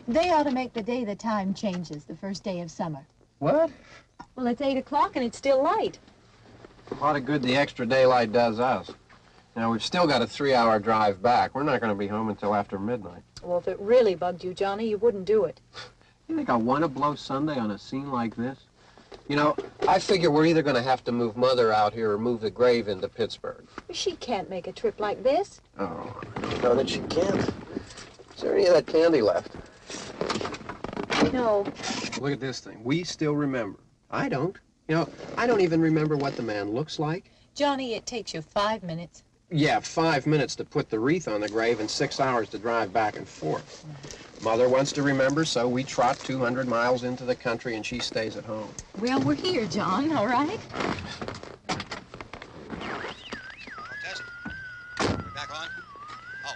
They ought to make the day the time changes, the first day of summer. What? Well, it's 8 o'clock and it's still light. A lot of good the extra daylight does us. Now, we've still got a 3-hour drive back. We're not going to be home until after midnight. Well, if it really bugged you, Johnny, you wouldn't do it. You think I want to blow Sunday on a scene like this? You know, I figure we're either going to have to move Mother out here or move the grave into Pittsburgh. She can't make a trip like this. Oh, I don't know that she can't. Is there any of that candy left? No. Look at this thing. We still remember. I don't. You know, I don't even remember what the man looks like. Johnny, it takes you 5 minutes. Yeah, 5 minutes to put the wreath on the grave and 6 hours to drive back and forth. Mother wants to remember, so we trot 200 miles into the country and she stays at home. Well, we're here, John, all right? Test. We're back on. Oh.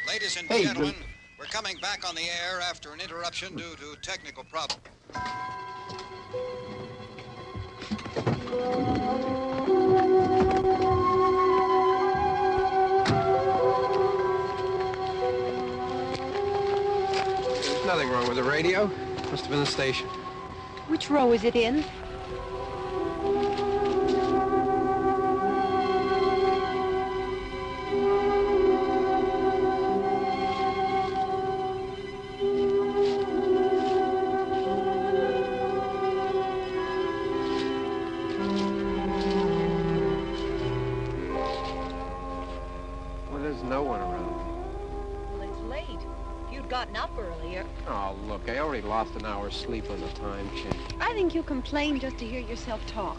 Ladies and gentlemen, we're coming back on the air after an interruption due to technical problem. There's nothing wrong with the radio. Must have been the station. Which row is it in? No one around. Well, it's late. If you'd gotten up earlier. Oh, look, I already lost an hour's sleep on the time change. I think you complain just to hear yourself talk.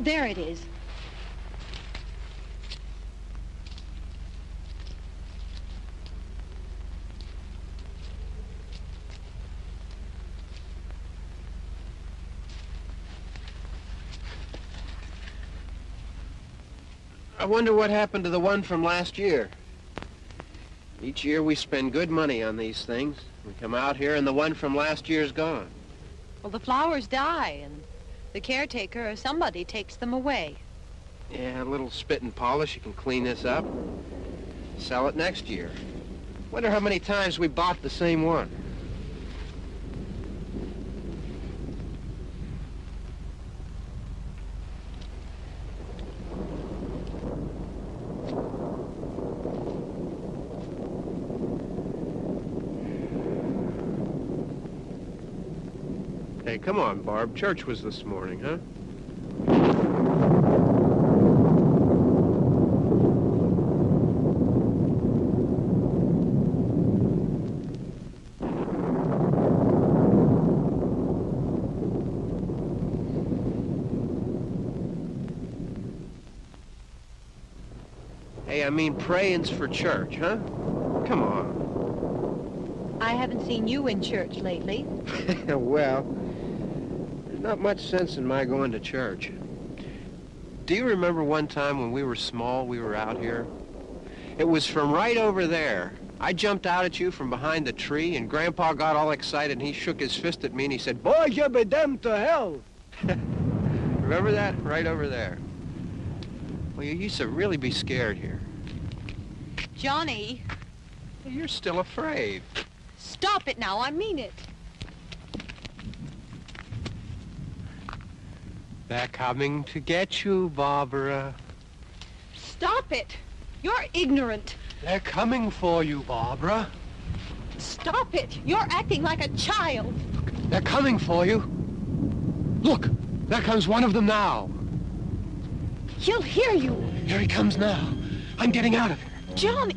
There it is. I wonder what happened to the one from last year. Each year we spend good money on these things. We come out here and the one from last year's gone. Well, the flowers die and the caretaker or somebody takes them away. Yeah, a little spit and polish. You can clean this up. Sell it next year. Wonder how many times we bought the same one. Hey, come on, Barb. Church was this morning, huh? Hey, I mean praying's for church, huh? Come on. I haven't seen you in church lately. Well, there's not much sense in my going to church. Do you remember one time when we were small, we were out here? It was from right over there I jumped out at you from behind the tree, and Grandpa got all excited, and he shook his fist at me, and he said, "Boy, you be damned to hell." Remember that? Right over there. Well, you used to really be scared here. Johnny. You're still afraid. Stop it now, I mean it. They're coming to get you, Barbara. Stop it. You're ignorant. They're coming for you, Barbara. Stop it. You're acting like a child. They're coming for you. Look, there comes one of them now. He'll hear you. Here he comes now. I'm getting out of here. Johnny.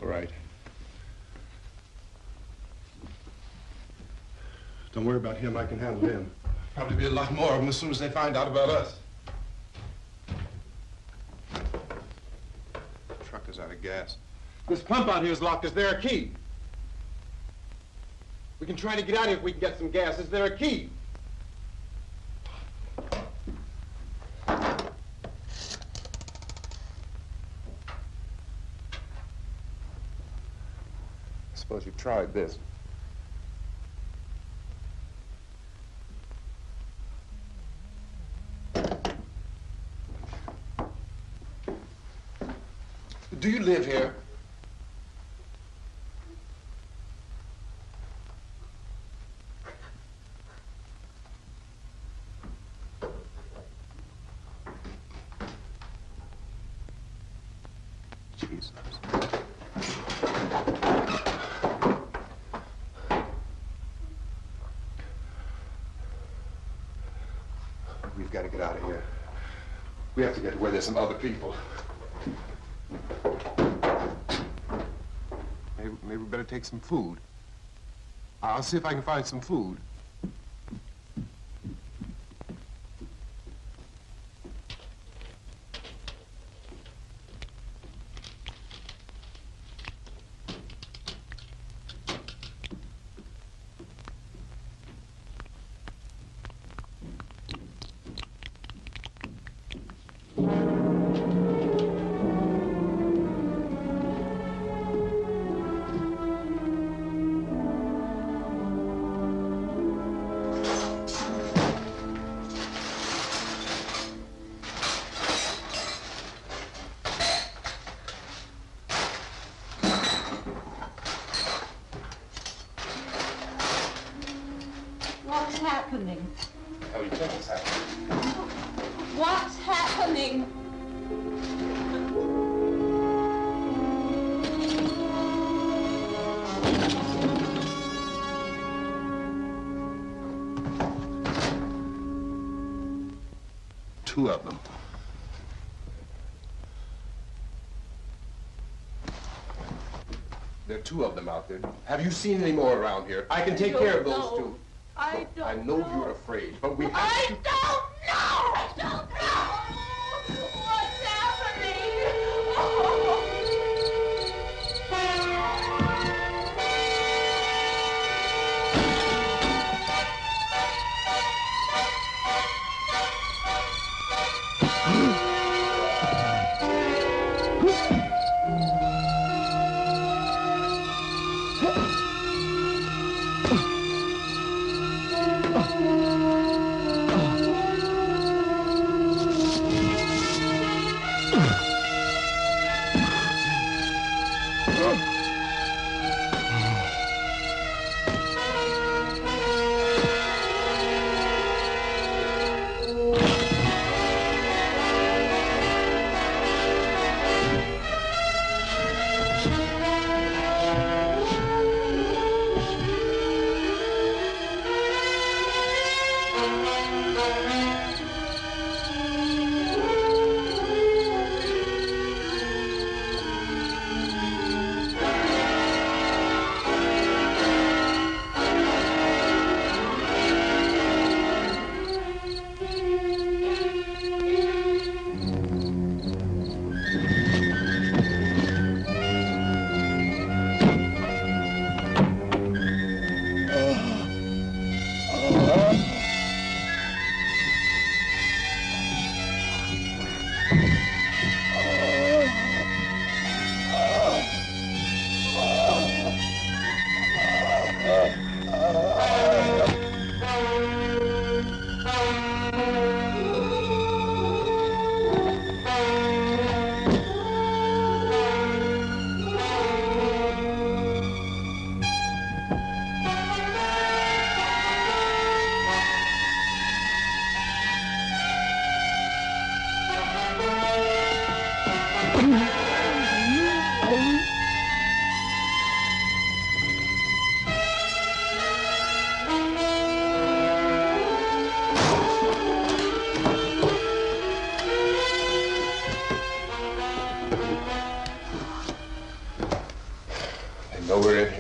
All right. Don't worry about him. I can handle him. Probably be a lot more of them as soon as they find out about us. The truck is out of gas. This pump out here is locked. Is there a key? We can try to get out of here if we can get some gas. Is there a key? Suppose you tried this. Do you live here? Jesus. We've got to get out of here. We have to get to where there's some other people. Maybe we better take some food. I'll see if I can find some food. What's happening? How do you think it's happening? What's happening? Two of them. There are two of them out there. Have you seen any more around here? I can take care of those two. I don't I know you're afraid, but we have to... I don't know! I don't know! What's happening? Oh.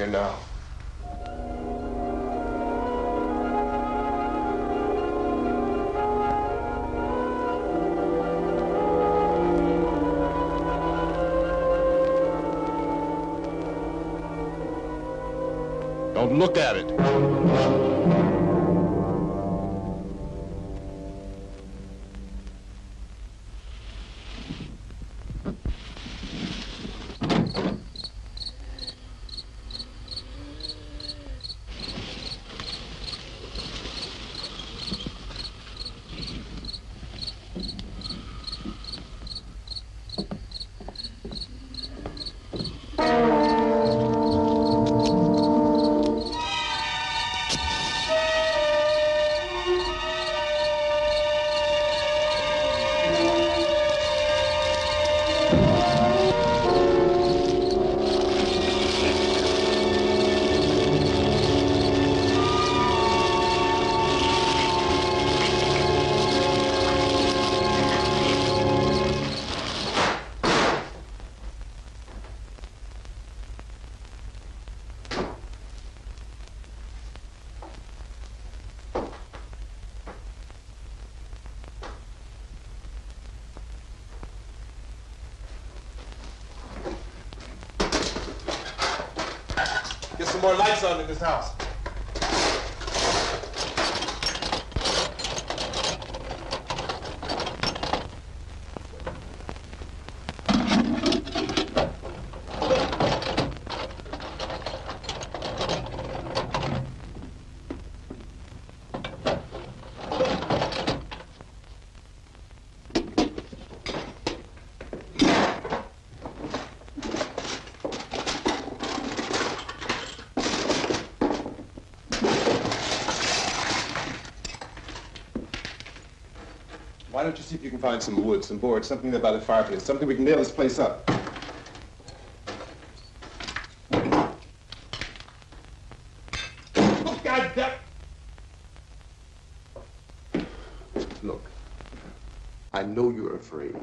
here now. Don't look at it. Get some more lights on in this house. Why don't you see if you can find some wood, some board, something there by the fireplace, something we can nail this place up. Oh, God damn! Look, I know you're afraid.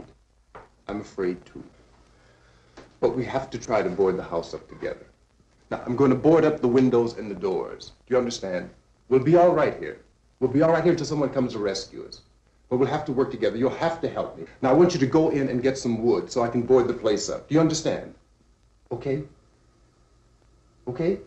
I'm afraid too. But we have to try to board the house up together. Now, I'm going to board up the windows and the doors. Do you understand? We'll be all right here. We'll be all right here until someone comes to rescue us. But we'll have to work together. You'll have to help me. Now, I want you to go in and get some wood so I can board the place up. Do you understand? Okay? Okay?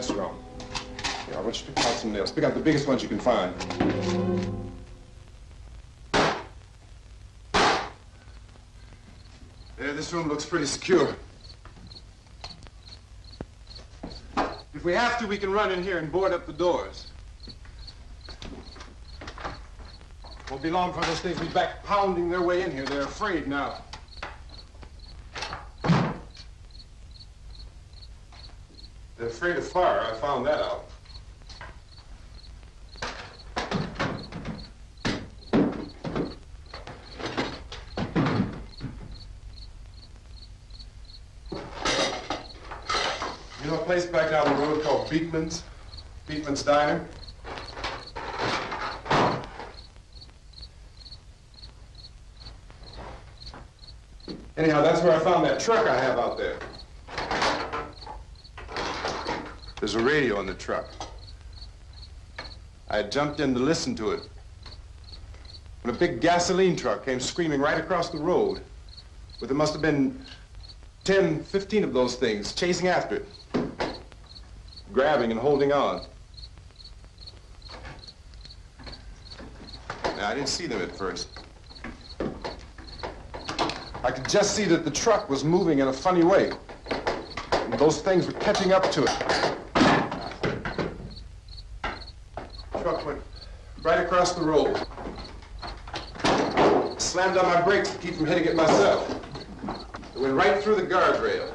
that's wrong. Here, I want you to pick out some nails. Pick out the biggest ones you can find. There, this room looks pretty secure. If we have to, we can run in here and board up the doors. Won't be long before those things will be back pounding their way in here. They're afraid now. They're afraid of fire. I found that out. You know a place back down the road called Beekman's? Beekman's Diner? Anyhow, that's where I found that truck I have out there. There's a radio in the truck. I had jumped in to listen to it when a big gasoline truck came screaming right across the road. But there must have been 10, 15 of those things chasing after it, grabbing and holding on. Now, I didn't see them at first. I could just see that the truck was moving in a funny way. And those things were catching up to it. The truck went right across the road. Slammed on my brakes to keep from hitting it myself. It went right through the guardrail.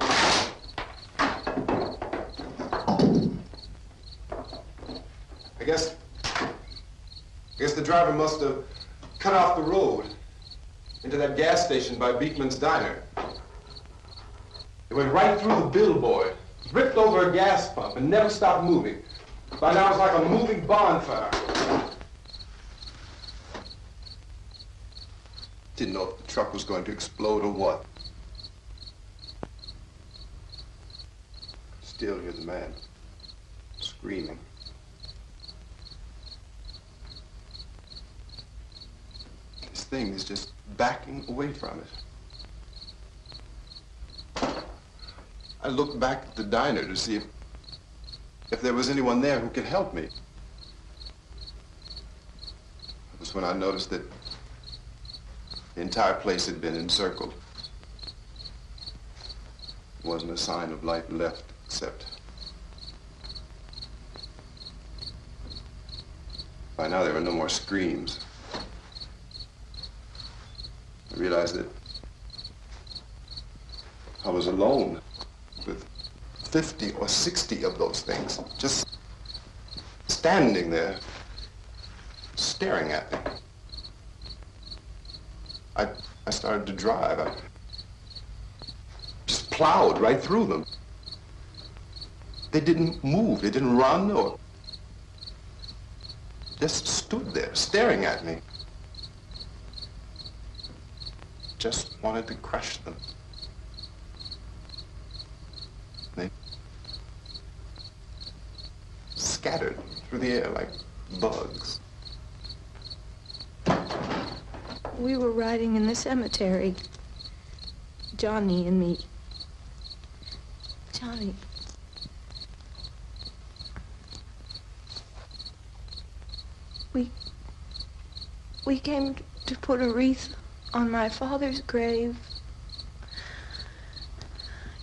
I guess the driver must have cut off the road into that gas station by Beekman's Diner. It went right through the billboard, ripped over a gas pump, and never stopped moving. By now, it was like a moving bonfire. Didn't know if the truck was going to explode or what. Still hear the man screaming. This thing is just backing away from it. I looked back at the diner to see if there was anyone there who could help me. It was when I noticed that the entire place had been encircled. There wasn't a sign of life left except by now there were no more screams. I realized that I was alone with 50 or 60 of those things, just standing there, staring at me. I started to drive. I just plowed right through them. They didn't move, they didn't run or just stood there, staring at me. Just wanted to crush them. They scattered through the air like bugs. We were riding in the cemetery, Johnny and me. Johnny. We came to put a wreath on my father's grave.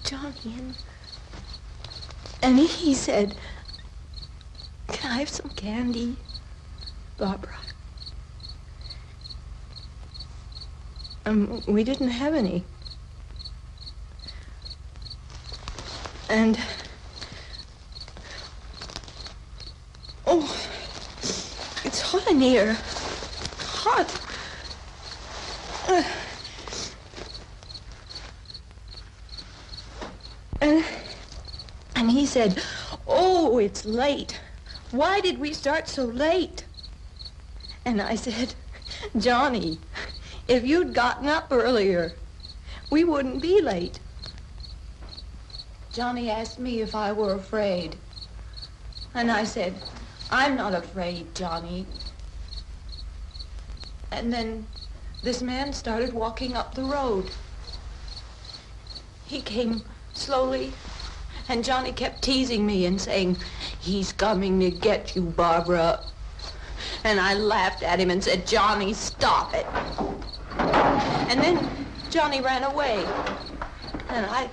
Johnny, and he said, "Can I have some candy, Barbara?" We didn't have any. And, oh, it's hot in here. Hot. And he said, "Oh, it's late. Why did we start so late?" And I said, "Johnny, if you'd gotten up earlier, we wouldn't be late." Johnny asked me if I were afraid. And I said, "I'm not afraid, Johnny." And then this man started walking up the road. He came slowly And Johnny kept teasing me and saying, "He's coming to get you, Barbara." And I laughed at him and said, "Johnny, stop it." And then Johnny ran away. And I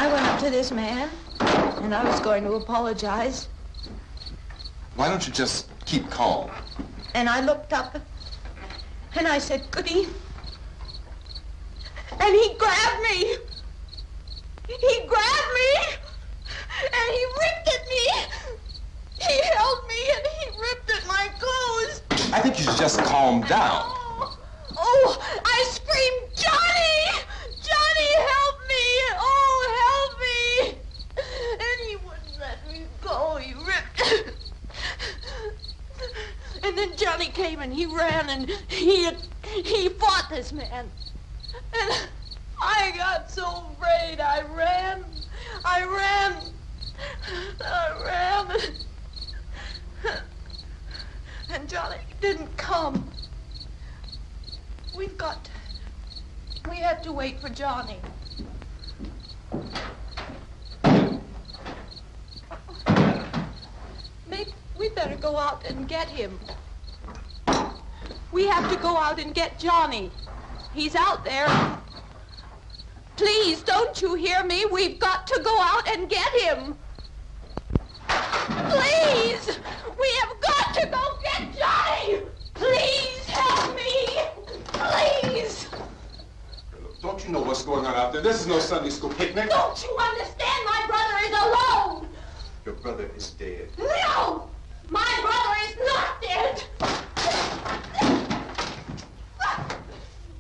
went up to this man, and I was going to apologize. Why don't you just keep calm? And I looked up, and I said, "Goody." And he grabbed me. He grabbed me, and he ripped at me. He held me, and he ripped at my clothes. I think you should just calm down. Oh, I screamed, "Johnny! Johnny, help me! Oh, help me!" And he wouldn't let me go. He ripped. And then Johnny came and he ran and he fought this man. And I got so afraid. I ran. And Johnny didn't come. We had to wait for Johnny. Maybe we better go out and get him. We have to go out and get Johnny. He's out there. Please, don't you hear me? We've got to go out and get him. Please! We have got to go get Johnny! Please help me! Please! Don't you know what's going on out there? This is no Sunday school picnic. Don't you understand? My brother is alone! Your brother is dead. No! My brother is not dead!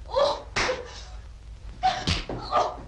Oh. Oh.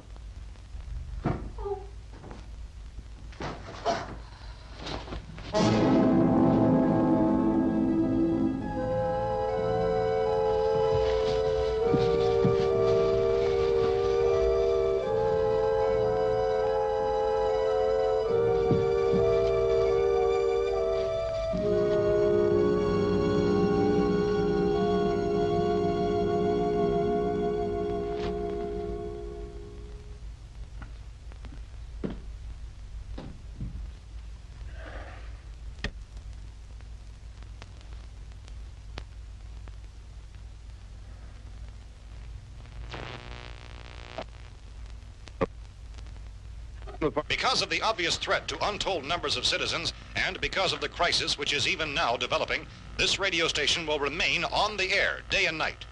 Because of the obvious threat to untold numbers of citizens, and because of the crisis which is even now developing, this radio station will remain on the air day and night.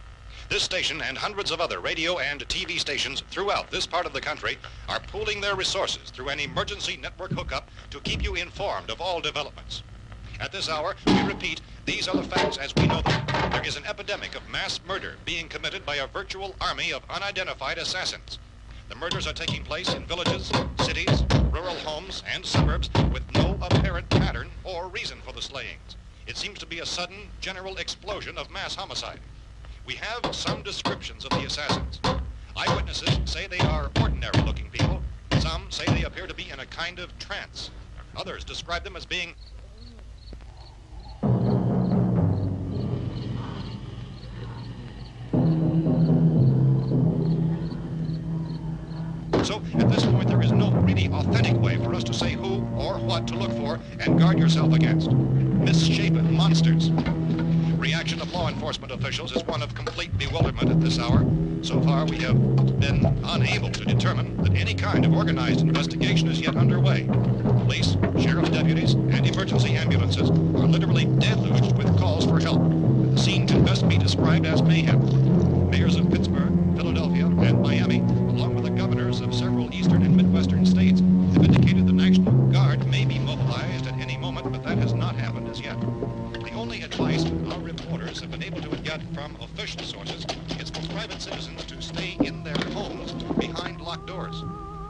This station and hundreds of other radio and TV stations throughout this part of the country are pooling their resources through an emergency network hookup to keep you informed of all developments. At this hour, we repeat, these are the facts as we know them. There is an epidemic of mass murder being committed by a virtual army of unidentified assassins. The murders are taking place in villages, cities, rural homes, and suburbs with no apparent pattern or reason for the slayings. It seems to be a sudden, general explosion of mass homicide. We have some descriptions of the assassins. Eyewitnesses say they are ordinary-looking people. Some say they appear to be in a kind of trance. Others describe them as being So, at this point, there is no really authentic way for us to say who or what to look for and guard yourself against. Misshapen monsters. Reaction of law enforcement officials is one of complete bewilderment at this hour. So far, we have been unable to determine that any kind of organized investigation is yet underway. Police, sheriff's deputies, and emergency ambulances are literally deluged with calls for help. The scene can best be described as mayhem. Mayors of Pittsburgh, Philadelphia, and Miami, along with the governors of several eastern and midwestern states, have indicated the National Guard may be mobilized at any moment, but that has not happened as yet. The only advice our reporters have been able to get from official sources is for private citizens to stay in their homes behind locked doors.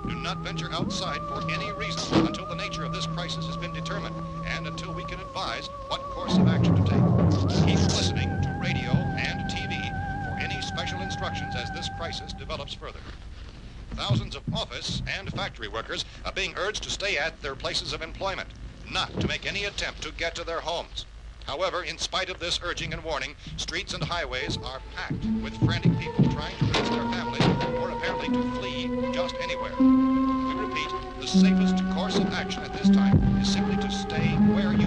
Do not venture outside for any reason until the nature of this crisis has been determined and until we can advise what course of action to take. Keep listening to radio and TV for any special instructions as this crisis develops further. Thousands of office and factory workers are being urged to stay at their places of employment, not to make any attempt to get to their homes. However, in spite of this urging and warning, streets and highways are packed with frantic people trying to reach their families or apparently to flee just anywhere. We repeat, the safest reaction at this time is simply to stay where you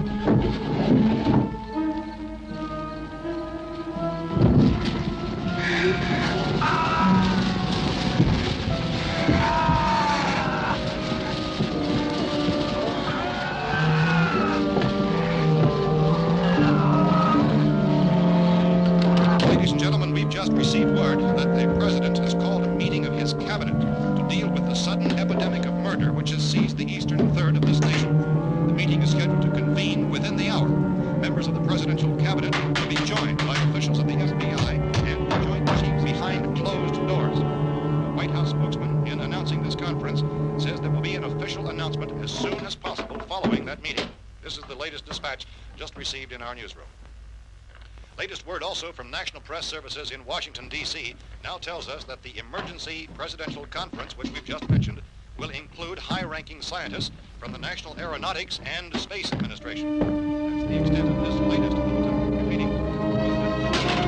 Ladies and gentlemen, we've just received word that the President has called a meeting of his cabinet to deal with the sudden epidemic of murder which has seized the eastern third of this nation. The meeting is scheduled to convene within the hour. Members of the presidential cabinet will be joined by officials of the FBI and joint chiefs behind closed doors. A White House spokesman, in announcing this conference, says there will be an official announcement as soon as possible following that meeting. This is the latest dispatch just received in our newsroom. Latest word also from National Press Services in Washington, D.C. now tells us that the emergency presidential conference, which we've just mentioned, will include high-ranking scientists from the National Aeronautics and Space Administration. That's the extent of this latest bulletin. Meeting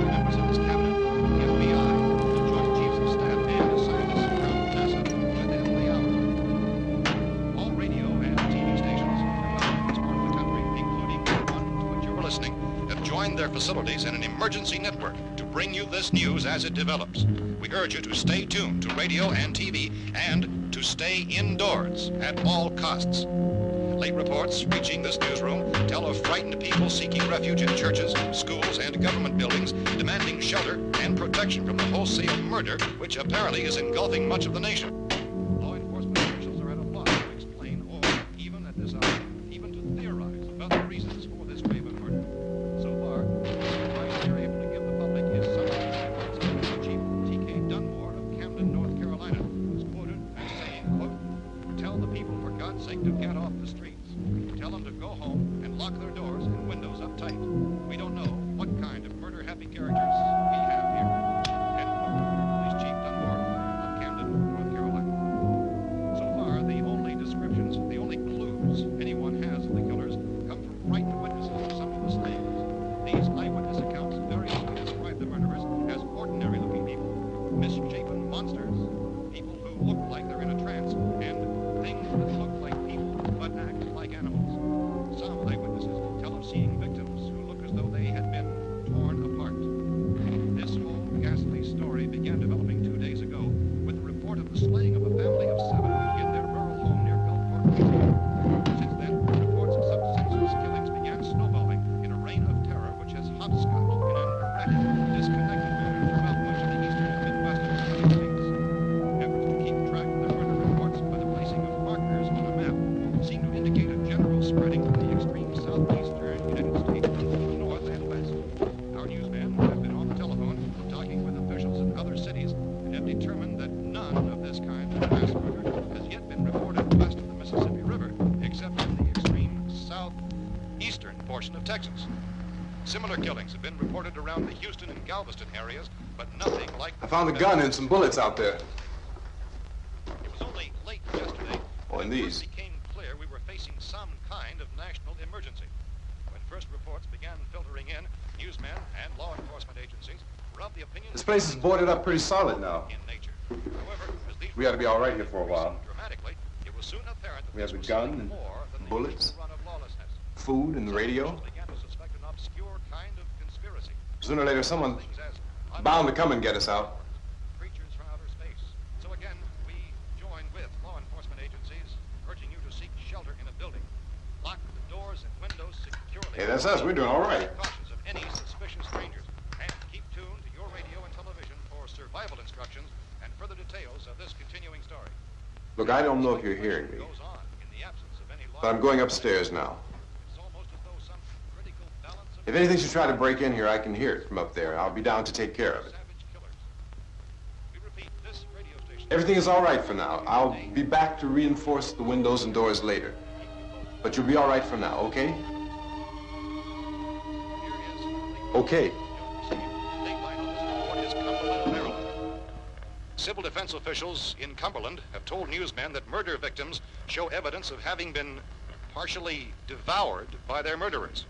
members of his cabinet, the FBI, the Joint Chiefs of Staff, and scientists from NASA within the hour. All radio and TV stations throughout this part of the country, including the one to which you're listening, have joined their facilities in an emergency network to bring you this news as it develops. We urge you to stay tuned to radio and TV and to stay indoors at all costs. Late reports reaching this newsroom tell of frightened people seeking refuge in churches, schools, and government buildings, demanding shelter and protection from the wholesale murder which apparently is engulfing much of the nation. Law enforcement officials are at a loss to explain or, even at this hour, even to theorize about the reasons for this wave of murder. So far, the advice they're able to give the public is some Chief T.K. Dunmore of Camden, North Carolina, who's quoted as saying, quote, "Tell the people, for God's sake, to get off the streets. Tell them to go home and lock their doors and windows up tight. We don't know what kind of murder-happy characters we have here." End quote. Police Chief Dunmore of Camden, North Carolina. So far, the only descriptions, the only clues anyone has of the killers come from frightened witnesses of some of the slayings. These eyewitness accounts variously describe the murderers as ordinary-looking people, misshapen monsters, people who look like they're in a trance, and things that look like people but act like animals. Some eyewitnesses tell of seeing victims who look as though they had been torn apart. This whole ghastly story began developing 2 days ago with the report of the slaying of a family of 7 in their rural home near Gulfport, Louisiana. Since then, reports of such senseless killings began snowballing in a reign of terror which has hopscotched in an erratic, disconnected manner throughout much of the eastern and midwestern United States. Efforts to keep track of the murder reports by the placing of markers on a map seem to indicate a general spreading from the extreme southeastern United States to the north and west. Our newsmen have been on the telephone talking with officials in other cities and have determined that none of this kind of mass murder has yet been reported west of the Mississippi River, except in the extreme southeastern portion of Texas. Similar killings have been reported around the Houston and Galveston areas, but nothing like... I found a gun and some bullets out there. It was only late yesterday Oh, and when it these. first became clear we were facing some kind of national emergency. When first reports began filtering in, newsmen and law enforcement agencies were of the opinion... This place is boarded up pretty solid now. ...in nature. However, as these We ought to be all right here for a while. dramatically, it was soon apparent that We have this the was gun something and more than the bullets, usual run of lawlessness. food, and the radio. Some began to suspect an obscure kind of conspiracy. Sooner or later, someone Things as bound to come and get us out. creatures from outer space. So again, we join with law enforcement agencies, urging you to seek shelter in a building. Lock the doors and windows securely. Hey, that's us. We're doing all right. Cautious of any suspicious strangers. And keep tuned to your radio and television for survival instructions and further details of this continuing story. Look, I don't know if you're hearing me, Goes on in the absence of any law. but I'm going upstairs now. It's almost as though some critical balance of If anything should try to break in here, I can hear it from up there. I'll be down to take care of it. savage killers. We repeat, this radio station... Everything is all right for now. I'll be back to reinforce the windows and doors later. But you'll be all right for now, okay? Here is the Okay. dateline on this report is Cumberland, Maryland. Civil defense officials in Cumberland have told newsmen that murder victims show evidence of having been partially devoured by their murderers.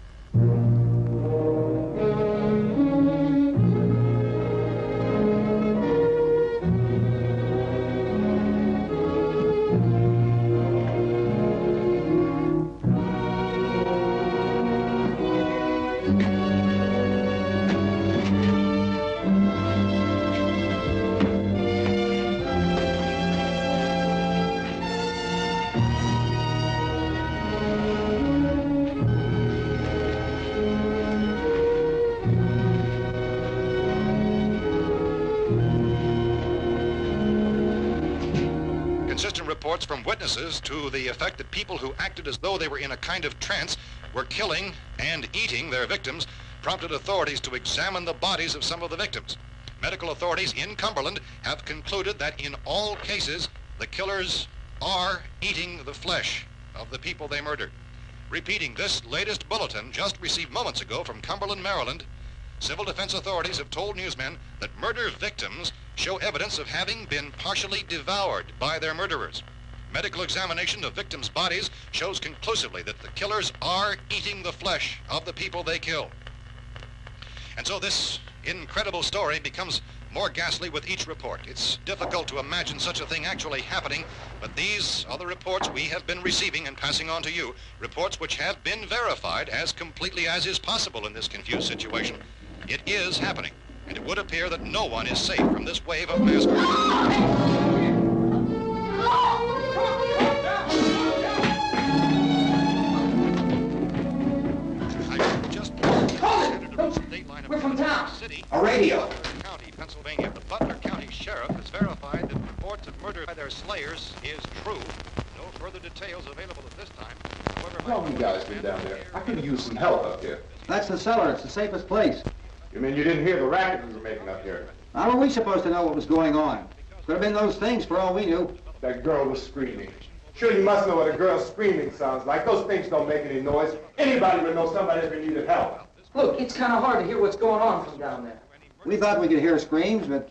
reports from witnesses to the effect that people who acted as though they were in a kind of trance were killing and eating their victims prompted authorities to examine the bodies of some of the victims. Medical authorities in Cumberland have concluded that in all cases, the killers are eating the flesh of the people they murdered. Repeating this latest bulletin just received moments ago from Cumberland, Maryland, civil defense authorities have told newsmen that murder victims show evidence of having been partially devoured by their murderers. Medical examination of victims' bodies shows conclusively that the killers are eating the flesh of the people they kill. And so this incredible story becomes more ghastly with each report. It's difficult to imagine such a thing actually happening, but these are the reports we have been receiving and passing on to you, reports which have been verified as completely as is possible in this confused situation. It is happening, and it would appear that no one is safe from this wave of mass murder. We're from town. A radio. County, Pennsylvania. The Butler County Sheriff has verified that reports of murder by their slayers is true. No further details available at this time. However, How you guys been down there? I could use some help up here. That's the cellar. It's the safest place. You mean you didn't hear the racket we were making up here? How were we supposed to know what was going on? Could have been those things for all we knew. That girl was screaming. Sure, you must know what a girl screaming sounds like. Those things don't make any noise. Anybody would know somebody ever needed help. Look, it's kind of hard to hear what's going on from down there. We thought we could hear screams, but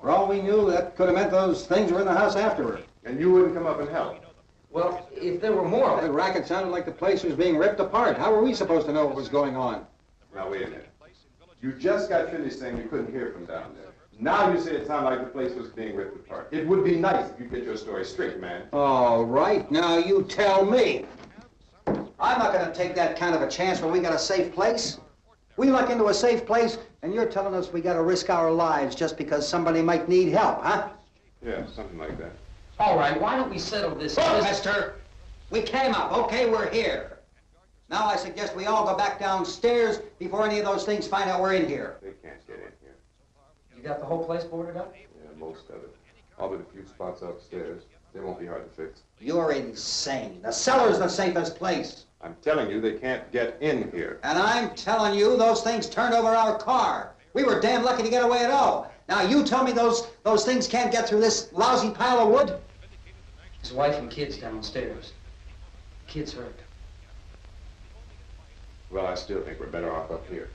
for all we knew, that could have meant those things were in the house afterward. And you wouldn't come up and help? Well, if there were more of The it... racket sounded like the place was being ripped apart. How were we supposed to know what was going on? Now, wait a minute. You just got finished saying you couldn't hear from down there. Now you say it sounded like the place was being ripped apart. It would be nice if you get your story straight, man. All right, now you tell me. I'm not going to take that kind of a chance when we got a safe place. We luck into a safe place, and you're telling us we got to risk our lives just because somebody might need help, huh? Yeah, something like that. All right, why don't we settle this? Look, mister, we came up. Okay, we're here. Now I suggest we all go back downstairs before any of those things find out we're in here. They can't get in here. You got the whole place boarded up? Yeah, most of it. All but a few spots upstairs. They won't be hard to fix. You're insane. The cellar's the safest place. I'm telling you, they can't get in here. And I'm telling you, those things turned over our car. We were damn lucky to get away at all. Now you tell me those things can't get through this lousy pile of wood? His wife and kids downstairs. Kids hurt. Well, I still think we're better off up here.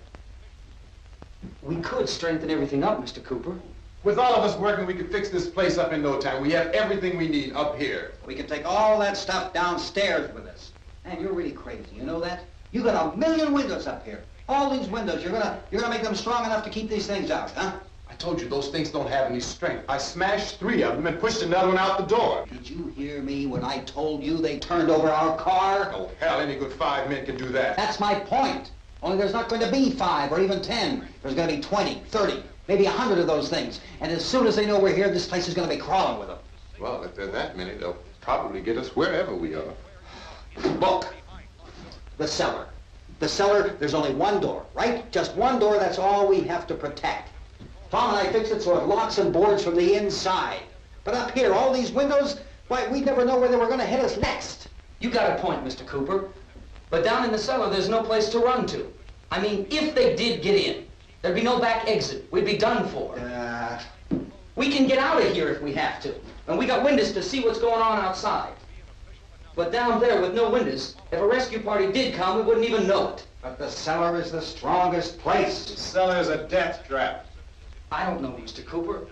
We could strengthen everything up, Mr. Cooper. With all of us working, we could fix this place up in no time. We have everything we need up here. We can take all that stuff downstairs with us. Man, you're really crazy, you know that? You got 1 million windows up here. All these windows, you're gonna make them strong enough to keep these things out, huh? I told you those things don't have any strength. I smashed 3 of them and pushed another one out the door. Did you hear me when I told you they turned over our car? Oh, hell, any good 5 men can do that. That's my point. Only there's not going to be 5 or even 10. There's going to be 20, 30, maybe 100 of those things. And as soon as they know we're here, this place is going to be crawling with them. Well, if there are that many, they'll probably get us wherever we are. Look, the cellar. The cellar, there's only one door, right? Just one door, that's all we have to protect. Tom and I fixed it so it locks and boards from the inside. But up here, all these windows, why, we'd never know where they were going to hit us next. You got a point, Mr. Cooper. But down in the cellar, there's no place to run to. I mean, if they did get in, there'd be no back exit. We'd be done for. We can get out of here if we have to. And we got windows to see what's going on outside. But down there with no windows, if a rescue party did come, we wouldn't even know it. But the cellar is the strongest place. The cellar is a death trap. I don't know, Mr. Cooper.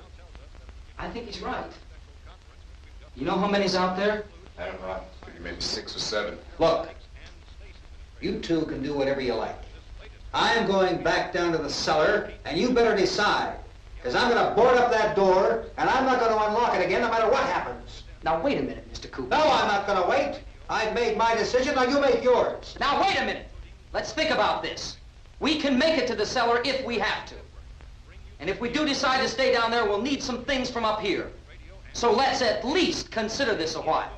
I think he's right. You know how many's out there? I don't know. Maybe 6 or 7. Look, you two can do whatever you like. I'm going back down to the cellar, and you better decide. Because I'm going to board up that door, and I'm not going to unlock it again no matter what happens. Now, wait a minute, Mr. Cooper. No, I'm not going to wait. I've made my decision, now you make yours. Now, wait a minute. Let's think about this. We can make it to the cellar if we have to. And if we do decide to stay down there, we'll need some things from up here. So let's at least consider this a while.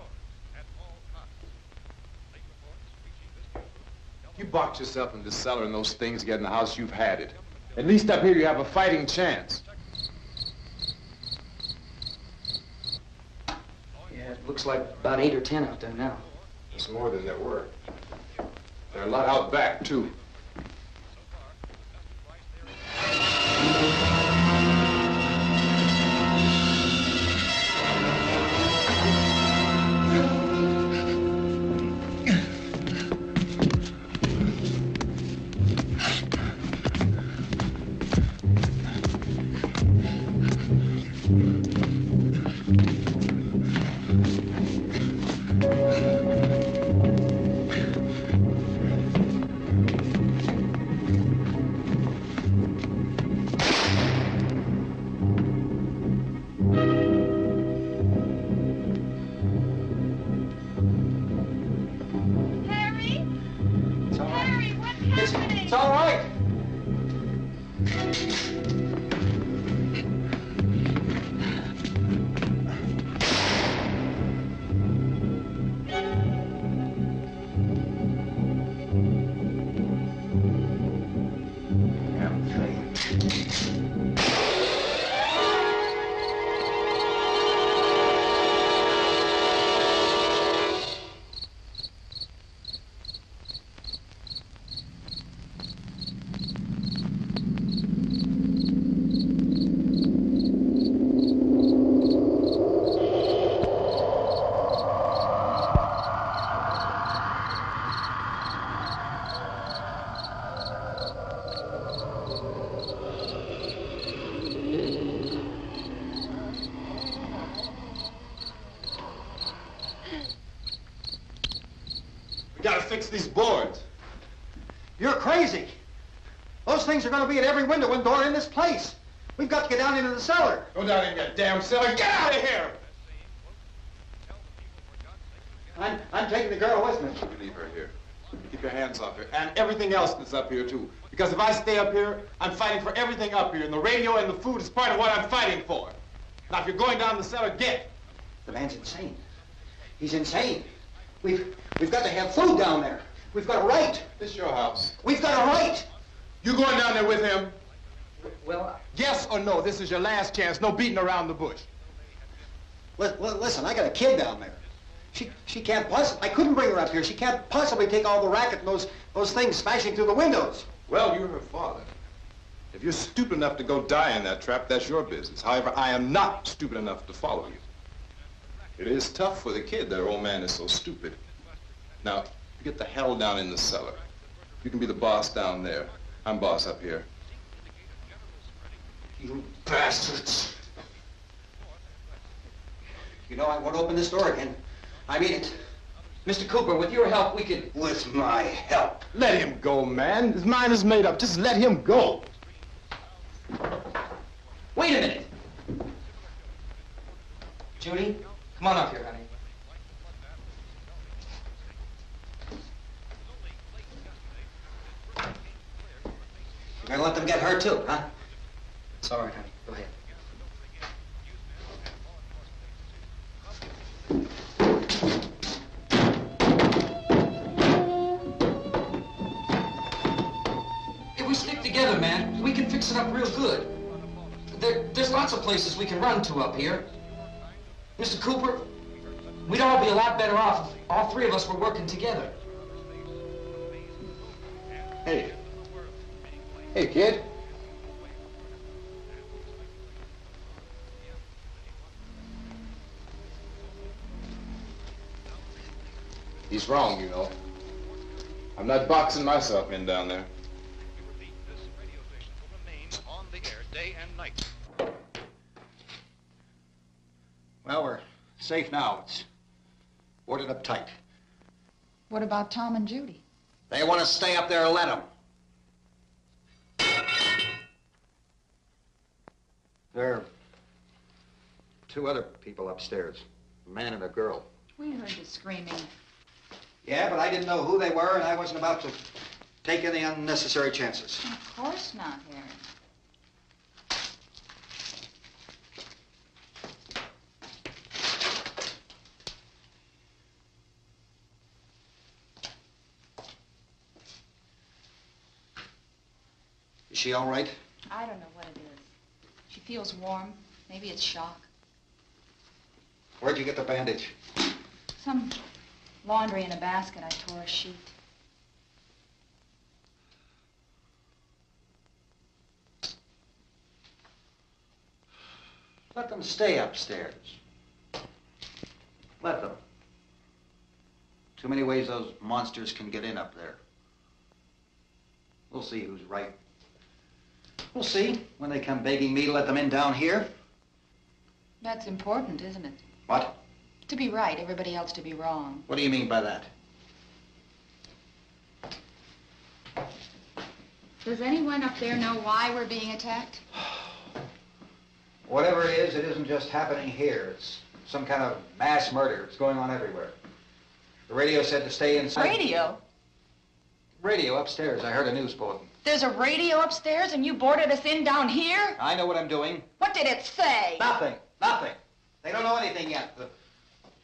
You box yourself in the cellar and those things get in the house, you've had it. At least up here you have a fighting chance. Yeah, Looks like about 8 or 10 out there now. It's more than there were. There are a lot out back, too. It's all right. Gotta fix these boards. You're crazy. Those things are going to be at every window and door in this place. We've got to get down into the cellar. Go down in that damn cellar. Get out of here! I'm taking the girl with me. You leave her here. Keep your hands off her. And everything else that's up here, too. Because if I stay up here, I'm fighting for everything up here. And the radio and the food is part of what I'm fighting for. Now, if you're going down the cellar, get. The man's insane. He's insane. We've got to have food down there. We've got a right. This is your house. We've got a right. You going down there with him? Well, Yes or no? This is your last chance. No beating around the bush. Listen, I got a kid down there. She can't possibly, I couldn't bring her up here. She can't possibly take all the racket and those things smashing through the windows. Well, you're her father. If you're stupid enough to go die in that trap, that's your business. However, I am not stupid enough to follow you. It is tough for the kid that her old man is so stupid. Now, you get the hell down in the cellar. You can be the boss down there. I'm boss up here. You bastards. You know, I won't open this door again. I mean it. Mr. Cooper, with your help, we could... With my help. Let him go, man. His mind is made up. Just let him go. Wait a minute. Judy, come on up here, honey. You're gonna let them get hurt too, huh? It's all right, honey. Go ahead. If we stick together, man, we can fix it up real good. There's lots of places we can run to up here. Mr. Cooper, we'd all be a lot better off if all three of us were working together. Hey. Hey, kid. He's wrong, you know. I'm not boxing myself in down there. This radio station remains on the air day and night. Well, we're safe now. It's boarded up tight. What about Tom and Judy? They want to stay up there, let them. There are two other people upstairs, a man and a girl. We heard the screaming. Yeah, but I didn't know who they were, and I wasn't about to take any unnecessary chances. Of course not, Harry. Is she all right? I don't know what it is. She feels warm. Maybe it's shock. Where'd you get the bandage? Some laundry in a basket. I tore a sheet. Let them stay upstairs. Let them. Too many ways those monsters can get in up there. We'll see who's right. We'll see when they come begging me to let them in down here. That's important, isn't it? What? To be right, everybody else to be wrong. What do you mean by that? Does anyone up there know why we're being attacked? Whatever it isn't just happening here. It's some kind of mass murder. It's going on everywhere. The radio said to stay inside. Radio? Radio upstairs. I heard a news bulletin. There's a radio upstairs and you boarded us in down here? I know what I'm doing. What did it say? Nothing. Nothing. They don't know anything yet.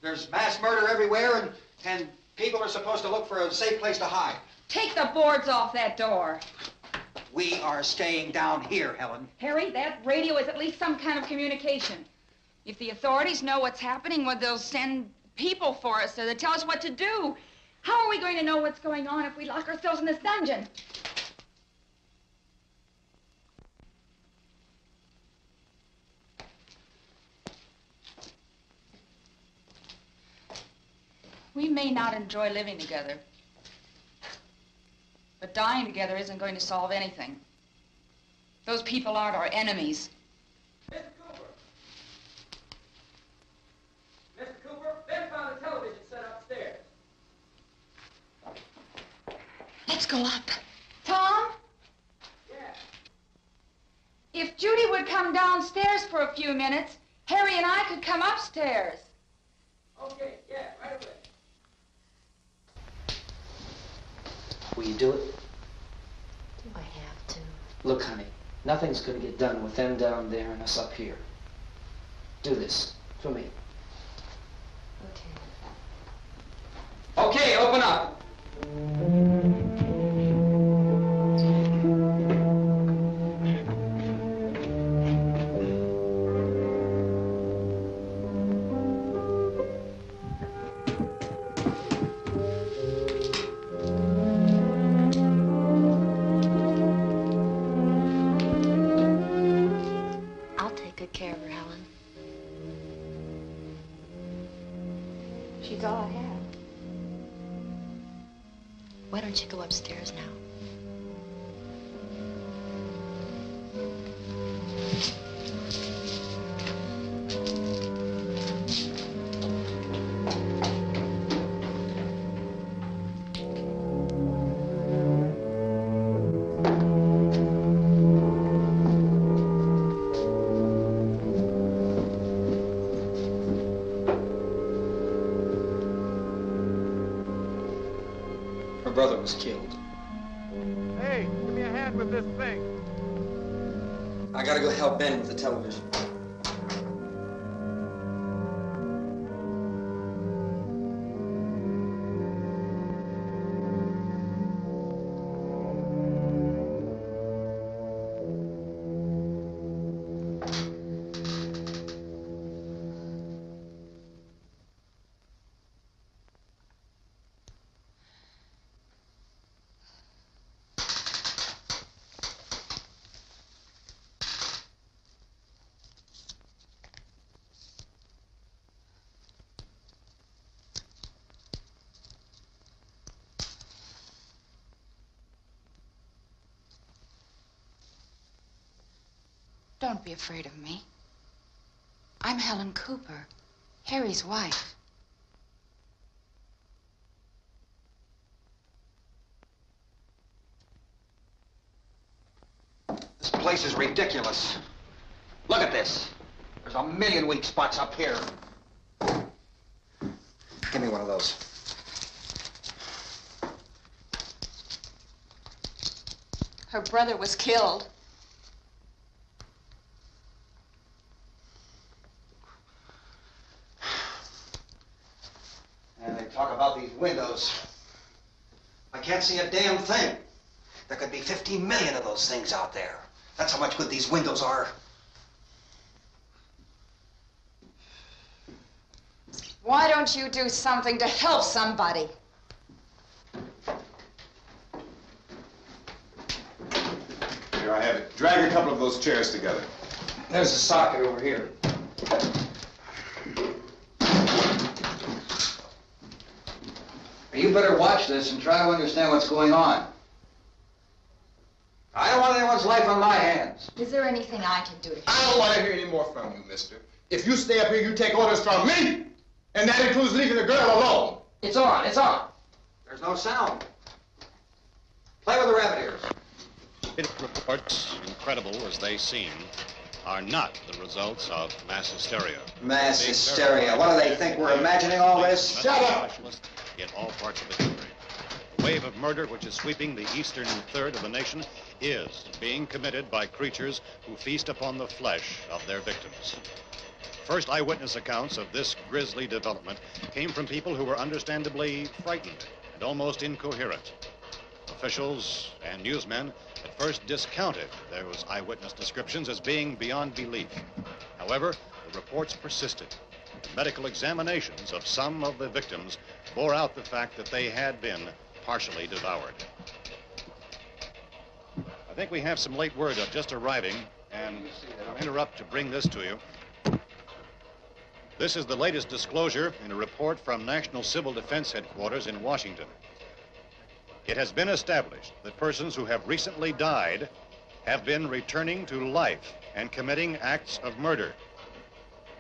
There's mass murder everywhere, and people are supposed to look for a safe place to hide. Take the boards off that door. We are staying down here, Helen. Harry, that radio is at least some kind of communication. If the authorities know what's happening, well, they'll send people for us to tell us what to do. How are we going to know what's going on if we lock ourselves in this dungeon? We may not enjoy living together, but dying together isn't going to solve anything. Those people aren't our enemies. Mr. Cooper! Mr. Cooper, Ben found a television set upstairs. Let's go up. Tom? Yeah. If Judy would come downstairs for a few minutes, Harry and I could come upstairs. Okay, yeah, right away. Will you do it? Do I have to? Look, honey, nothing's going to get done with them down there and us up here. Do this for me. Okay. Okay, open up. I'll take good care of her, Helen. She's all I have. Why don't you go upstairs now? Her brother was killed. Hey, give me a hand with this thing. I gotta go help Ben with the television. Don't be afraid of me. I'm Helen Cooper, Harry's wife. This place is ridiculous. Look at this. There's a million weak spots up here. Give me one of those. Her brother was killed. And they talk about these windows. I can't see a damn thing. There could be 15 million of those things out there. That's how much good these windows are. Why don't you do something to help somebody? Here, I have it. Drag a couple of those chairs together. There's a socket over here. You better watch this and try to understand what's going on. I don't want anyone's life on my hands. Is there anything I can do to help? I don't want to hear any more from you, mister. If you stay up here, you take orders from me, and that includes leaving the girl alone. It's on, it's on. There's no sound. Play with the rabbit ears. Reports, incredible as they seem, are not the results of mass hysteria. Mass hysteria. What do they think? We're imagining all this? Shut up! In all parts of the country. The wave of murder which is sweeping the eastern third of the nation is being committed by creatures who feast upon the flesh of their victims. First eyewitness accounts of this grisly development came from people who were understandably frightened and almost incoherent. Officials and newsmen at first discounted those eyewitness descriptions as being beyond belief. However, the reports persisted. The medical examinations of some of the victims bore out the fact that they had been partially devoured. I think we have some late word of just arriving, and I'll interrupt to bring this to you. This is the latest disclosure in a report from National Civil Defense Headquarters in Washington. It has been established that persons who have recently died have been returning to life and committing acts of murder.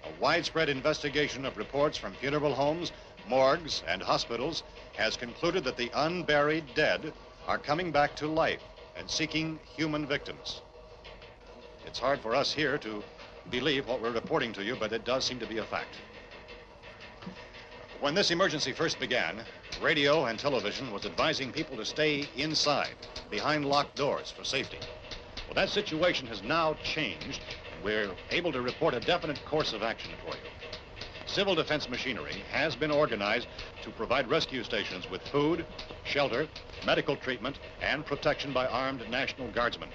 A widespread investigation of reports from funeral homes, morgues, and hospitals has concluded that the unburied dead are coming back to life and seeking human victims. It's hard for us here to believe what we're reporting to you, but it does seem to be a fact. When this emergency first began, radio and television was advising people to stay inside, behind locked doors for safety. Well, that situation has now changed, and we're able to report a definite course of action for you. Civil defense machinery has been organized to provide rescue stations with food, shelter, medical treatment, and protection by armed National Guardsmen.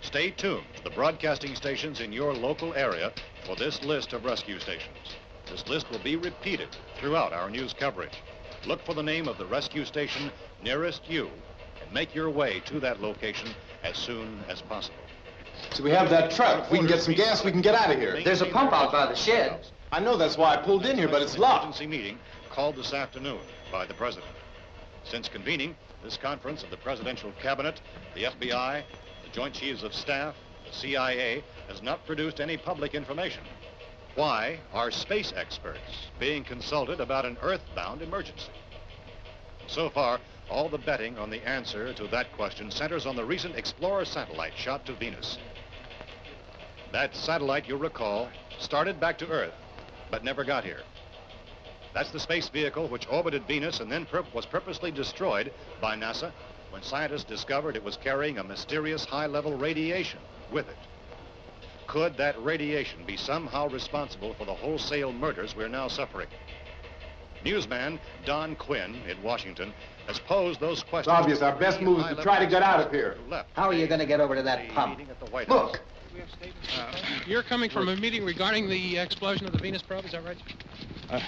Stay tuned to the broadcasting stations in your local area for this list of rescue stations. This list will be repeated throughout our news coverage. Look for the name of the rescue station nearest you and make your way to that location as soon as possible. So we have that truck. We can get some gas, we can get out of here. There's a pump out by the shed. I know, that's why I pulled in here, but it's locked. Emergency meeting called this afternoon by the President. Since convening this conference of the Presidential Cabinet, the FBI, the Joint Chiefs of Staff, the CIA has not produced any public information. Why are space experts being consulted about an Earth-bound emergency? So far, all the betting on the answer to that question centers on the recent Explorer satellite shot to Venus. That satellite, you'll recall, started back to Earth, but never got here. That's the space vehicle which orbited Venus and then was purposely destroyed by NASA when scientists discovered it was carrying a mysterious high-level radiation with it. Could that radiation be somehow responsible for the wholesale murders we're now suffering? Newsman Don Quinn in Washington has posed those questions. It's obvious our best move is to try to get out of here. How are you going to get over to that pump? Look! You're coming from a meeting regarding the explosion of the Venus probe, is that right?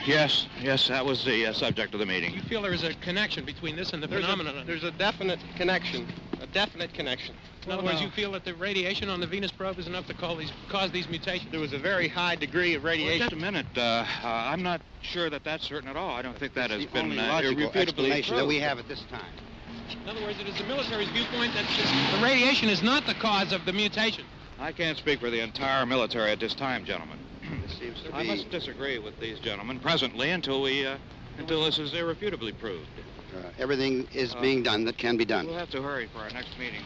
Yes, that was the subject of the meeting. You feel there is a connection between this and the phenomenon? There's a definite connection. In other words, you feel that the radiation on the Venus probe is enough to cause these mutations? There was a very high degree of radiation. Well, just a minute. I'm not sure that that's certain at all. I don't think that has been logical explanation that we have at this time. In other words, it is the military's viewpoint that the radiation is not the cause of the mutation. I can't speak for the entire military at this time, gentlemen. This seems to I be... must disagree with these gentlemen presently until this is irrefutably proved. everything is being done that can be done. We'll have to hurry for our next meeting.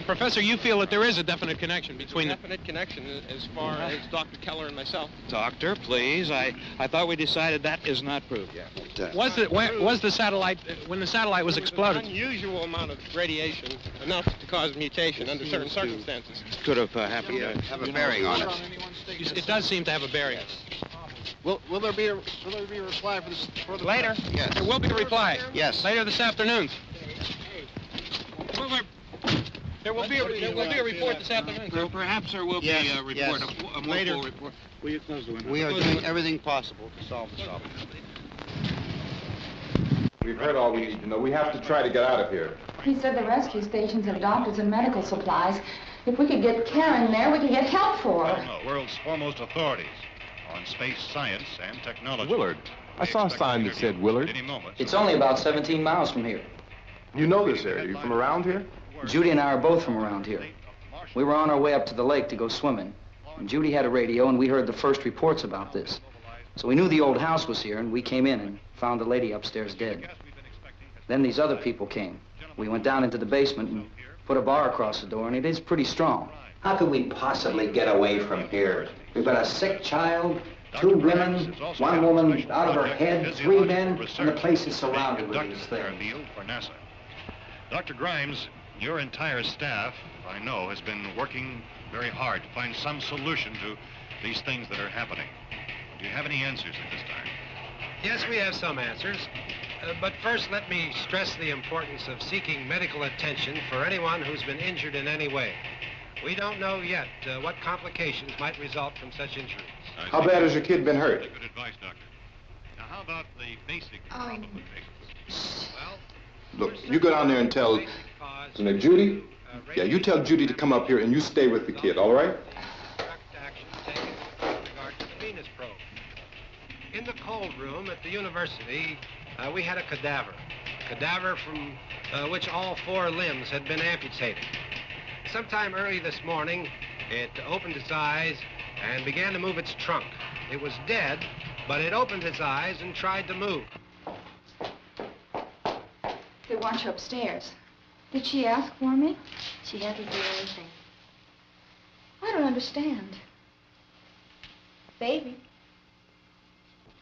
Professor, you feel that there is a definite connection between a definite connection as far as Dr. Keller and myself. Doctor, please. I thought we decided that is not proved yet. Was the satellite, when the satellite was exploded? An unusual amount of radiation, enough to cause mutation under certain circumstances. Could have happened. Have a bearing on it. It does seem to have a bearing. Will there be a reply for the later? Yes. There will be a reply. Yes. Later this afternoon. There will be a report this afternoon. Well, perhaps there will be a report, a more full report. Will you close the window? We are doing everything possible to solve the problem. We've heard all we need to know. We have to try to get out of here. He said the rescue stations have doctors and medical supplies. If we could get care in there, we could get help for her. The world's foremost authorities on space science and technology. Willard. I saw a sign that said Willard. It's only about 17 miles from here. You know this area. You from around here? Judy and I are both from around here. We were on our way up to the lake to go swimming. And Judy had a radio, and we heard the first reports about this. So we knew the old house was here, and we came in and found the lady upstairs dead. Then these other people came. We went down into the basement and put a bar across the door, and it is pretty strong. How could we possibly get away from here? We've got a sick child, 2 women, 1 woman out of her head, 3 men, and the place is surrounded with these things. For NASA. Dr. Grimes, your entire staff, I know, has been working very hard to find some solution to these things that are happening. Do you have any answers at this time? Yes, we have some answers. But first, let me stress the importance of seeking medical attention for anyone who's been injured in any way. We don't know yet what complications might result from such injuries. How bad has your kid been hurt? Good advice, Doctor. Now, how about the basic problem with patients? Well, Look, you go down there and tell... Judy? Yeah, you tell Judy to come up here and you stay with the kid, all right? In the cold room at the university, we had a cadaver from which all 4 limbs had been amputated. Sometime early this morning, it opened its eyes and began to move its trunk. It was dead, but it opened its eyes and tried to move. They want you upstairs. Did she ask for me? She hasn't done anything. I don't understand. Baby.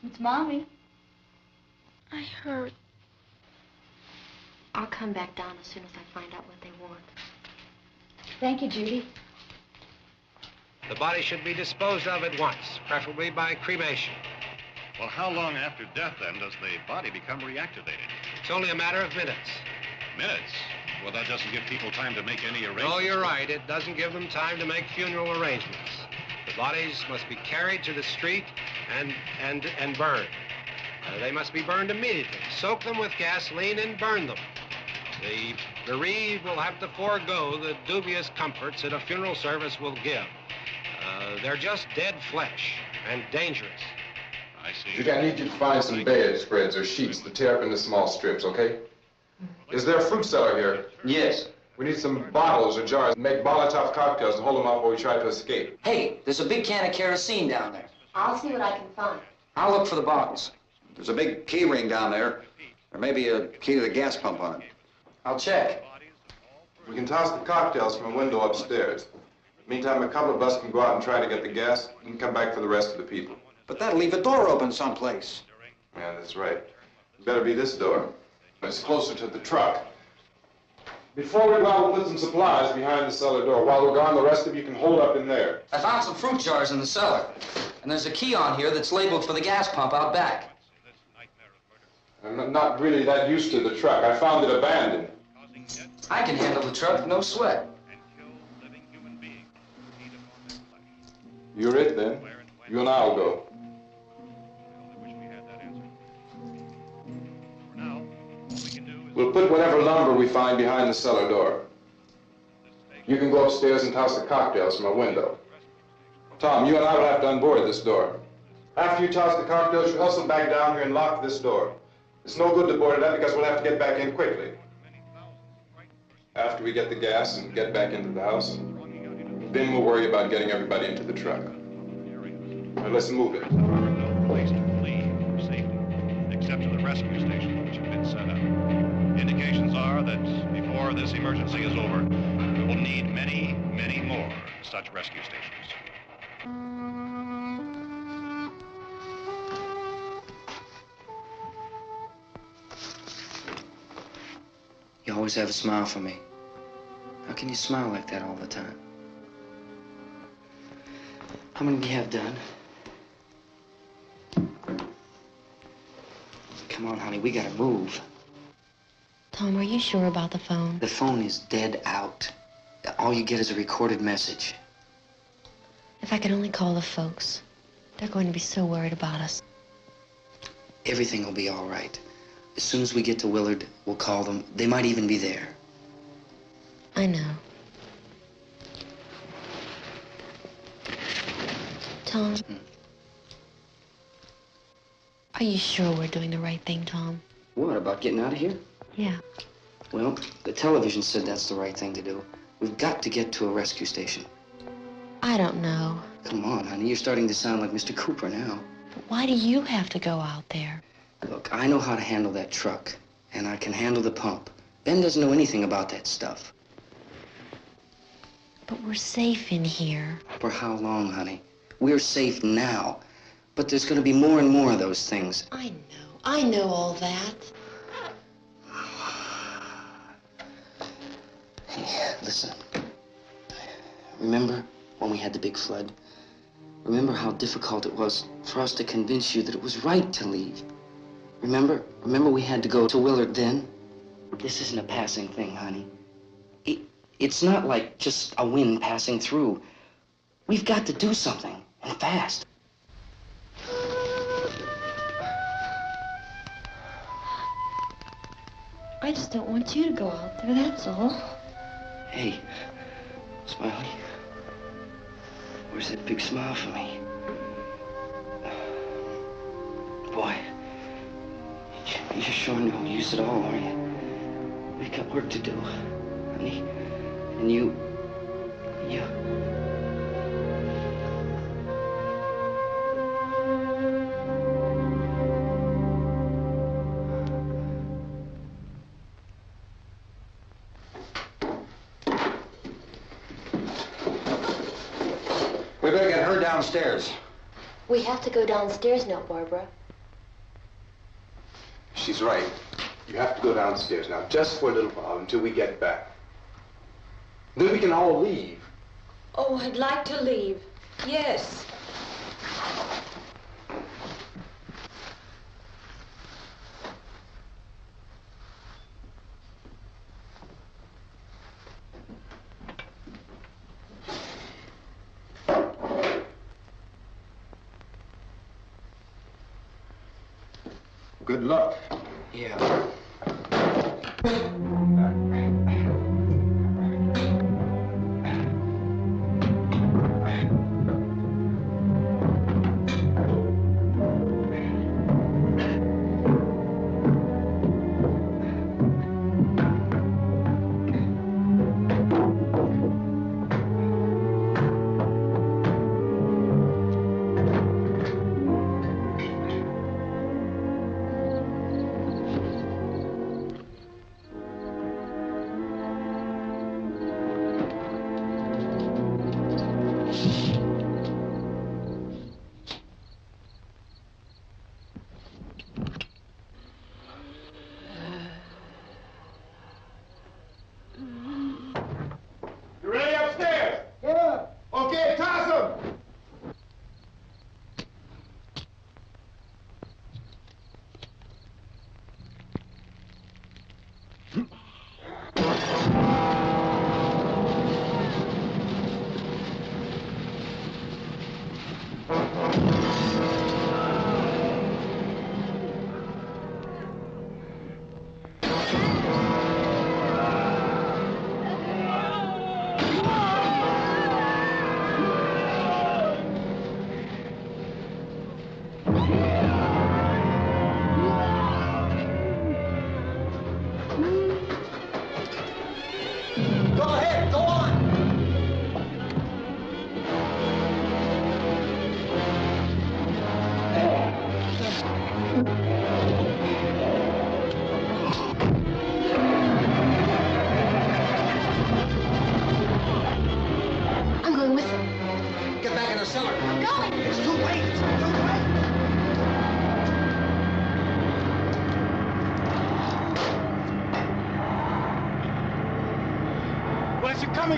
It's Mommy. I heard. I'll come back down as soon as I find out what they want. Thank you, Judy. The body should be disposed of at once, preferably by cremation. Well, how long after death, then, does the body become reactivated? It's only a matter of minutes. Minutes? Well, that doesn't give people time to make any arrangements. Oh, you're right. It doesn't give them time to make funeral arrangements. The bodies must be carried to the street and burned. They must be burned immediately. Soak them with gasoline and burn them. The bereaved will have to forego the dubious comforts that a funeral service will give. They're just dead flesh and dangerous. I see. Judy, I need you to find some bedspreads or sheets to tear up into small strips, okay? Is there a fruit cellar here? Yes. We need some bottles or jars. Make Molotov cocktails and hold them up while we try to escape. Hey, there's a big can of kerosene down there. I'll see what I can find. I'll look for the bottles. There's a big key ring down there. There may be a key to the gas pump on it. I'll check. We can toss the cocktails from a window upstairs. Meantime, a couple of us can go out and try to get the gas and come back for the rest of the people. But that'll leave a door open someplace. Yeah, that's right. It better be this door. It's closer to the truck. Before we go out, we'll put some supplies behind the cellar door. While we're gone, the rest of you can hold up in there. I found some fruit jars in the cellar. And there's a key on here that's labeled for the gas pump out back. I'm not really that used to the truck. I found it abandoned. I can handle the truck, no sweat. You're it, then. You and I'll go. We'll put whatever lumber we find behind the cellar door. You can go upstairs and toss the cocktails from a window. Tom, you and I will have to unboard this door. After you toss the cocktails, you hustle back down here and lock this door. It's no good to board it up because we'll have to get back in quickly. After we get the gas and get back into the house, then we'll worry about getting everybody into the truck. Now let's move it. No place to flee for safety, except to the rescue stations which have been set up. Indications are that before this emergency is over, we will need many, many more such rescue stations. You always have a smile for me. How can you smile like that all the time? How many do you have done? Come on, honey, we gotta move. Tom, are you sure about the phone? The phone is dead out. All you get is a recorded message. If I could only call the folks. They're going to be so worried about us. Everything will be all right. As soon as we get to Willard, we'll call them. They might even be there. I know. Tom? Are you sure we're doing the right thing, Tom? What, about getting out of here? Yeah. Well, the television said that's the right thing to do. We've got to get to a rescue station. I don't know. Come on, honey, you're starting to sound like Mr. Cooper now. But why do you have to go out there? Look, I know how to handle that truck, and I can handle the pump. Ben doesn't know anything about that stuff. But we're safe in here. For how long, honey? We're safe now, but there's going to be more and more of those things. I know all that. Hey, listen. Remember when we had the big flood? Remember how difficult it was for us to convince you that it was right to leave? Remember we had to go to Willard then? This isn't a passing thing, honey. It's not like just a wind passing through. We've got to do something, and fast. I just don't want you to go out there, that's all. Hey, Smiley. Where's that big smile for me? Boy, you're sure no use at all, are you? We've got work to do, honey. And you... We better get her downstairs. We have to go downstairs now, Barbara. She's right. You have to go downstairs now, just for a little while, until we get back. Then we can all leave. Oh, I'd like to leave. Yes. Good luck. Yeah.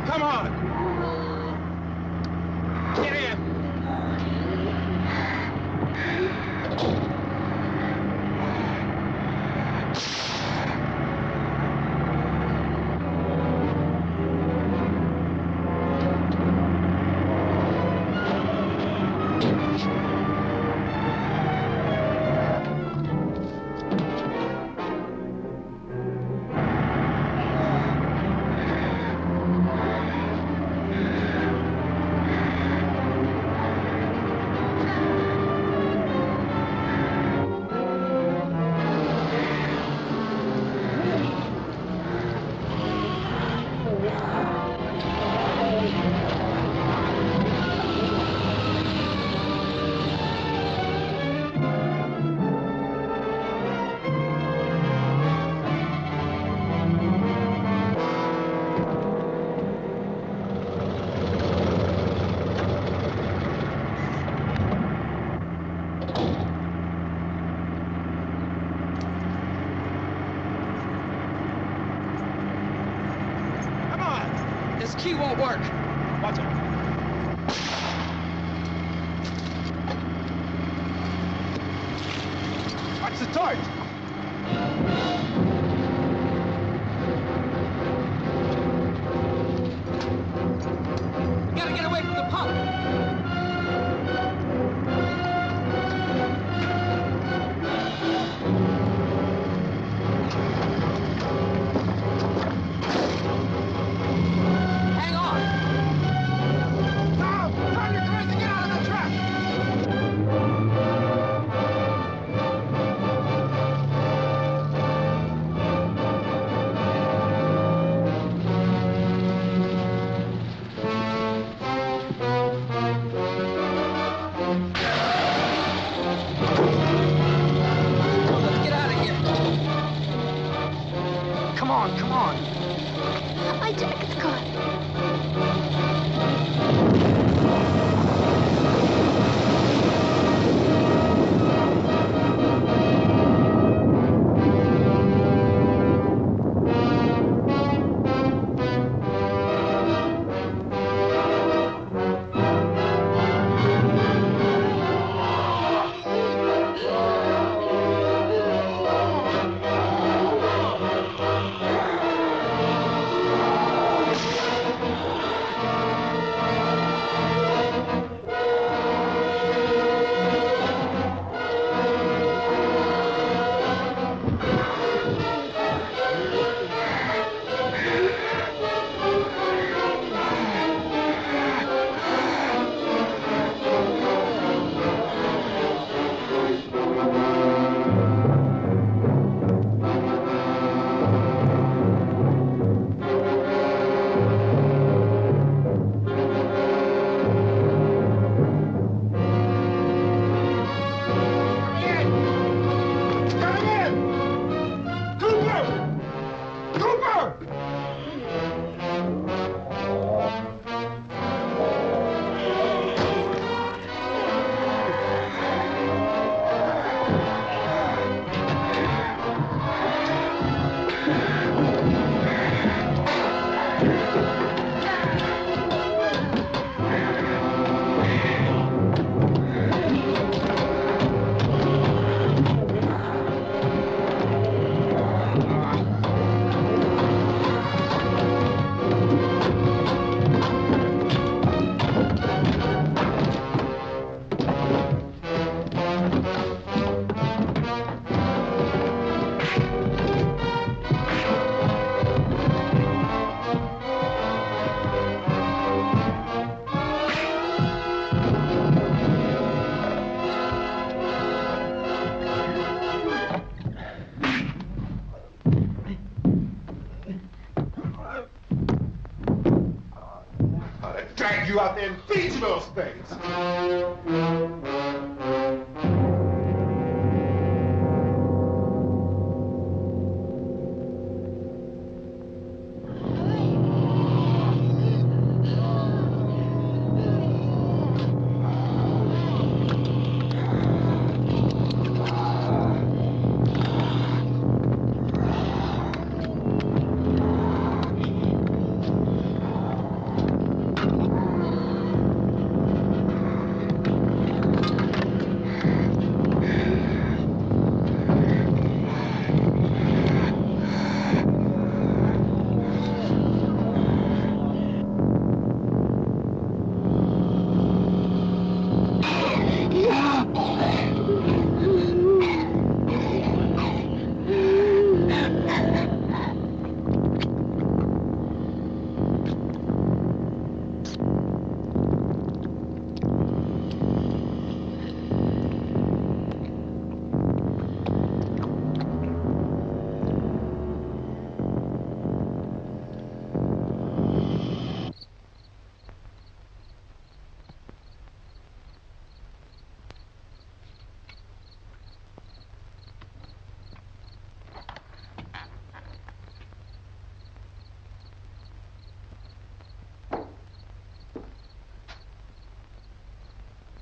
Come on! Get in! key won't work. Watch it. Watch the torch. Gotta get away from the pump. Hang on. Tom, turn your crazy and get out of the trap. Let's get out of here. Come on, come on. My jacket's caught. Drag you out there and feed you those things.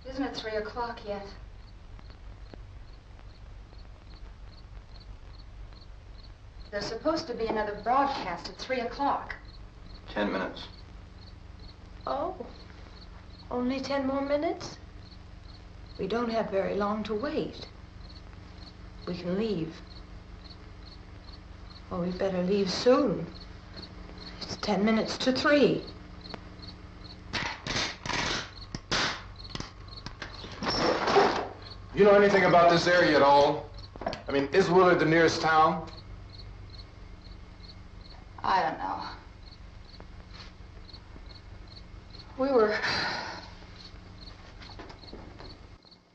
Isn't it 3 o'clock yet? There's supposed to be another broadcast at 3 o'clock. 10 minutes. Oh, only 10 more minutes? We don't have very long to wait. We can leave. Well, we better leave soon. It's 10 minutes to 3. You know anything about this area at all? I mean, is Willard the nearest town? I don't know. We were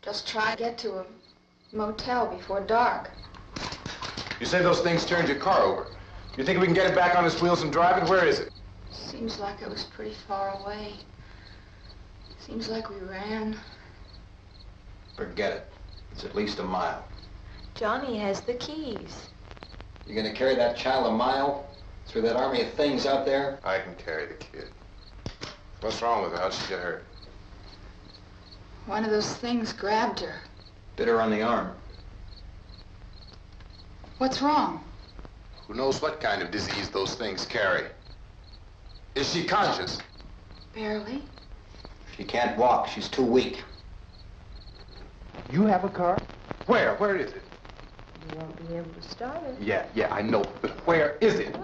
just trying to get to a motel before dark. You say those things turned your car over. You think we can get it back on its wheels and drive it? Where is it? Seems like it was pretty far away. Seems like we ran. Forget it. It's at least a mile. Johnny has the keys. You gonna carry that child a mile through that army of things out there? I can carry the kid. What's wrong with her? How'd she get hurt? One of those things grabbed her. Bit her on the arm. What's wrong? Who knows what kind of disease those things carry? Is she conscious? Barely. She can't walk. She's too weak. You have a car? Where? Where is it? You won't be able to start it. Yeah, I know. But where is it?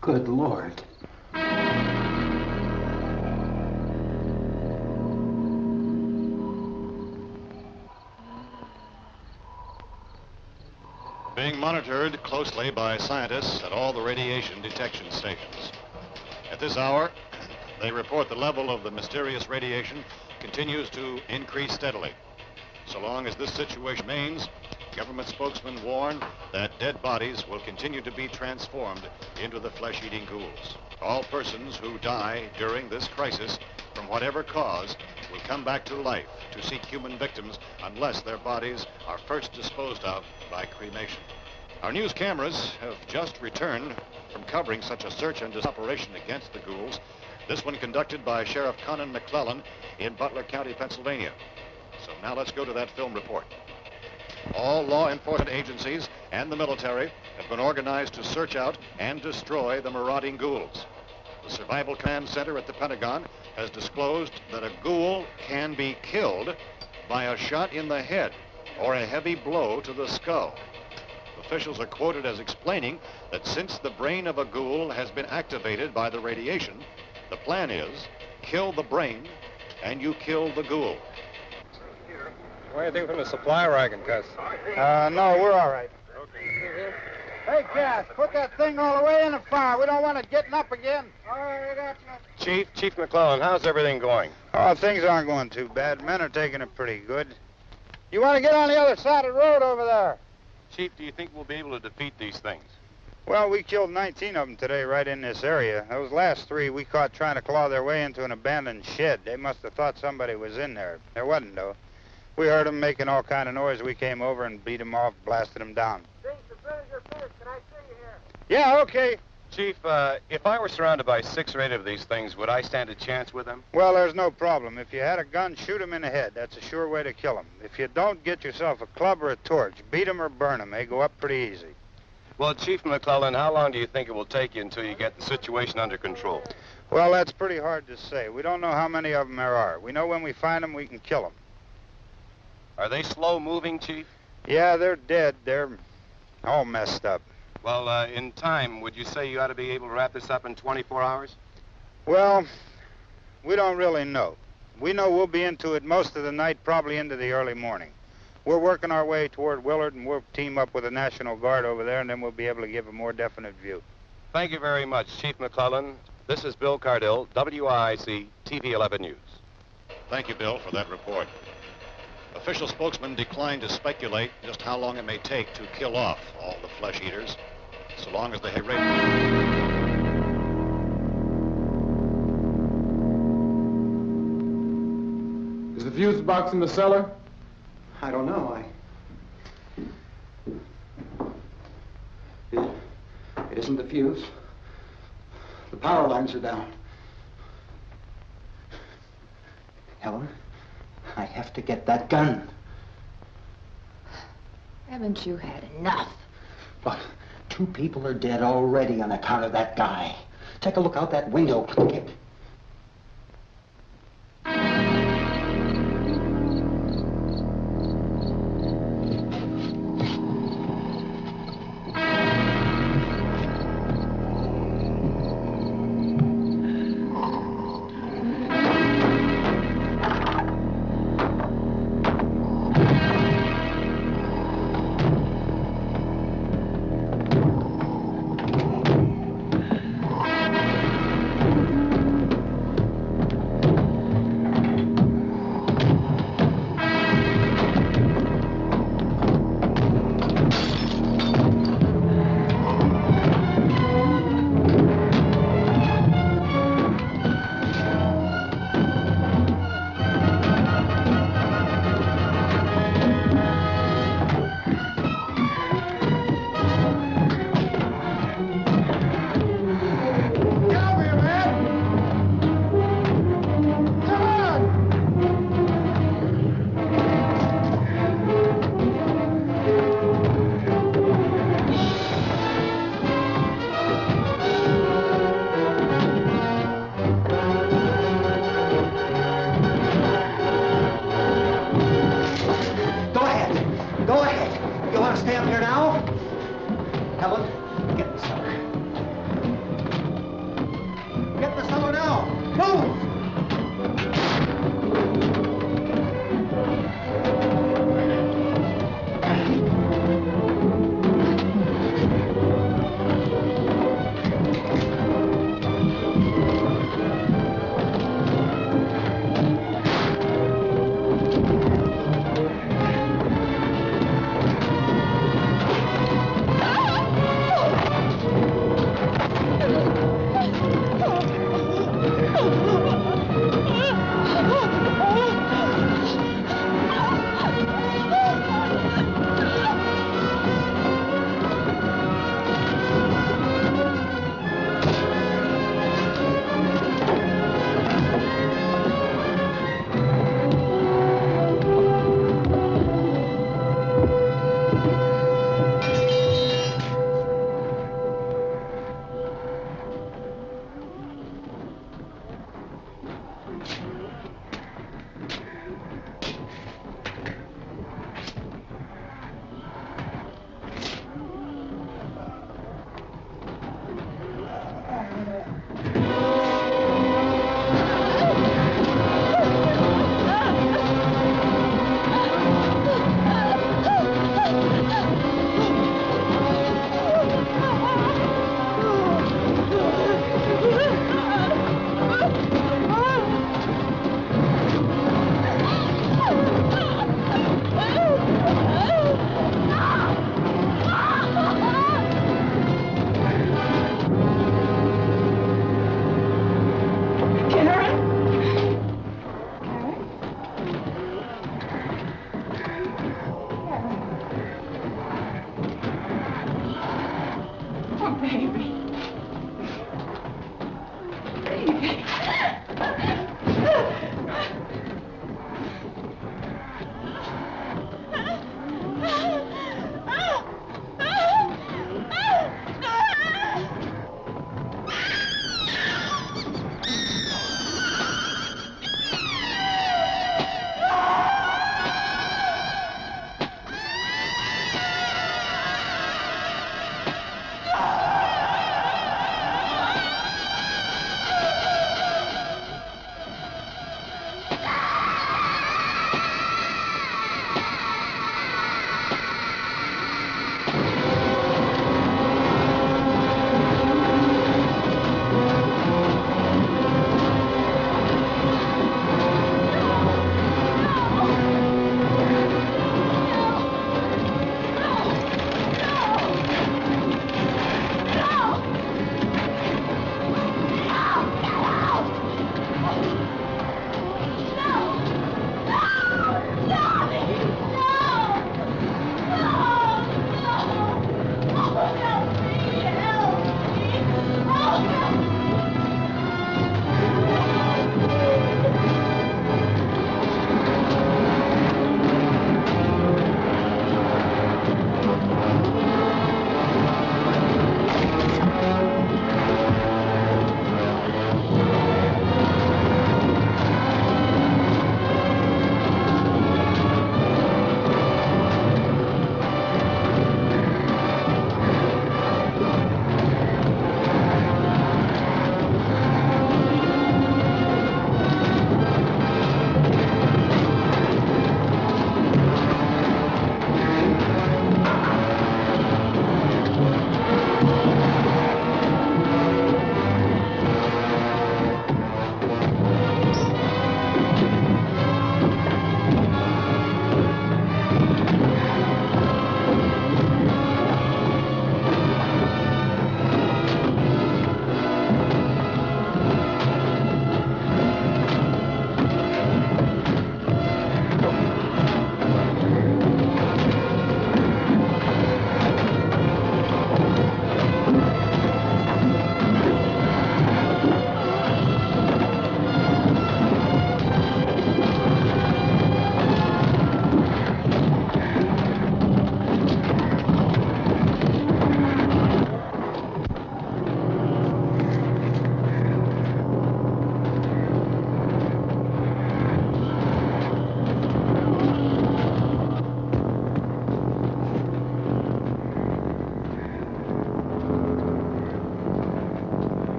Good Lord. Being monitored closely by scientists at all the radiation detection stations. At this hour, they report the level of the mysterious radiation continues to increase steadily. So long as this situation remains, government spokesmen warn that dead bodies will continue to be transformed into the flesh-eating ghouls. All persons who die during this crisis, from whatever cause, will come back to life to seek human victims unless their bodies are first disposed of by cremation. Our news cameras have just returned from covering such a search and operation against the ghouls, this one conducted by Sheriff Conan McClellan in Butler County, Pennsylvania. So now let's go to that film report. All law enforcement agencies and the military have been organized to search out and destroy the marauding ghouls. The Survival Command Center at the Pentagon has disclosed that a ghoul can be killed by a shot in the head or a heavy blow to the skull. Officials are quoted as explaining that since the brain of a ghoul has been activated by the radiation, the plan is kill the brain and you kill the ghoul. What do you think from the supply wagon, Cuss? No, we're all right. Okay. Hey, Cass, put that thing all the way in the fire. We don't want it getting up again. All right, I got you. Chief McClellan, how's everything going? Oh, things aren't going too bad. Men are taking it pretty good. You want to get on the other side of the road over there? Chief, do you think we'll be able to defeat these things? Well, we killed 19 of them today right in this area. Those last 3 we caught trying to claw their way into an abandoned shed. They must have thought somebody was in there. There wasn't, though. We heard them making all kind of noise. We came over and beat them off, blasted them down. Can I see you here? Yeah, okay. Chief, if I were surrounded by 6 or 8 of these things, would I stand a chance with them? Well, there's no problem. If you had a gun, shoot them in the head. That's a sure way to kill them. If you don't, get yourself a club or a torch. Beat them or burn them. They go up pretty easy. Well, Chief McClellan, how long do you think it will take you until you get the situation under control? Well, that's pretty hard to say. We don't know how many of them there are. We know when we find them, we can kill them. Are they slow-moving, Chief? Yeah, they're dead. They're all messed up. Well, in time, would you say you ought to be able to wrap this up in 24 hours? Well, we don't really know. We know we'll be into it most of the night, probably into the early morning. We're working our way toward Willard, and we'll team up with the National Guard over there, and then we'll be able to give a more definite view. Thank you very much, Chief McClellan. This is Bill Cardill, WIC TV 11 News. Thank you, Bill, for that report. Official spokesman declined to speculate just how long it may take to kill off all the flesh eaters, so long as they have Is the fuse box in the cellar? I don't know. It isn't the fuse. The power lines are down. Helen? have to get that gun. Haven't you had enough? Look, 2 people are dead already on account of that guy. Take a look out that window.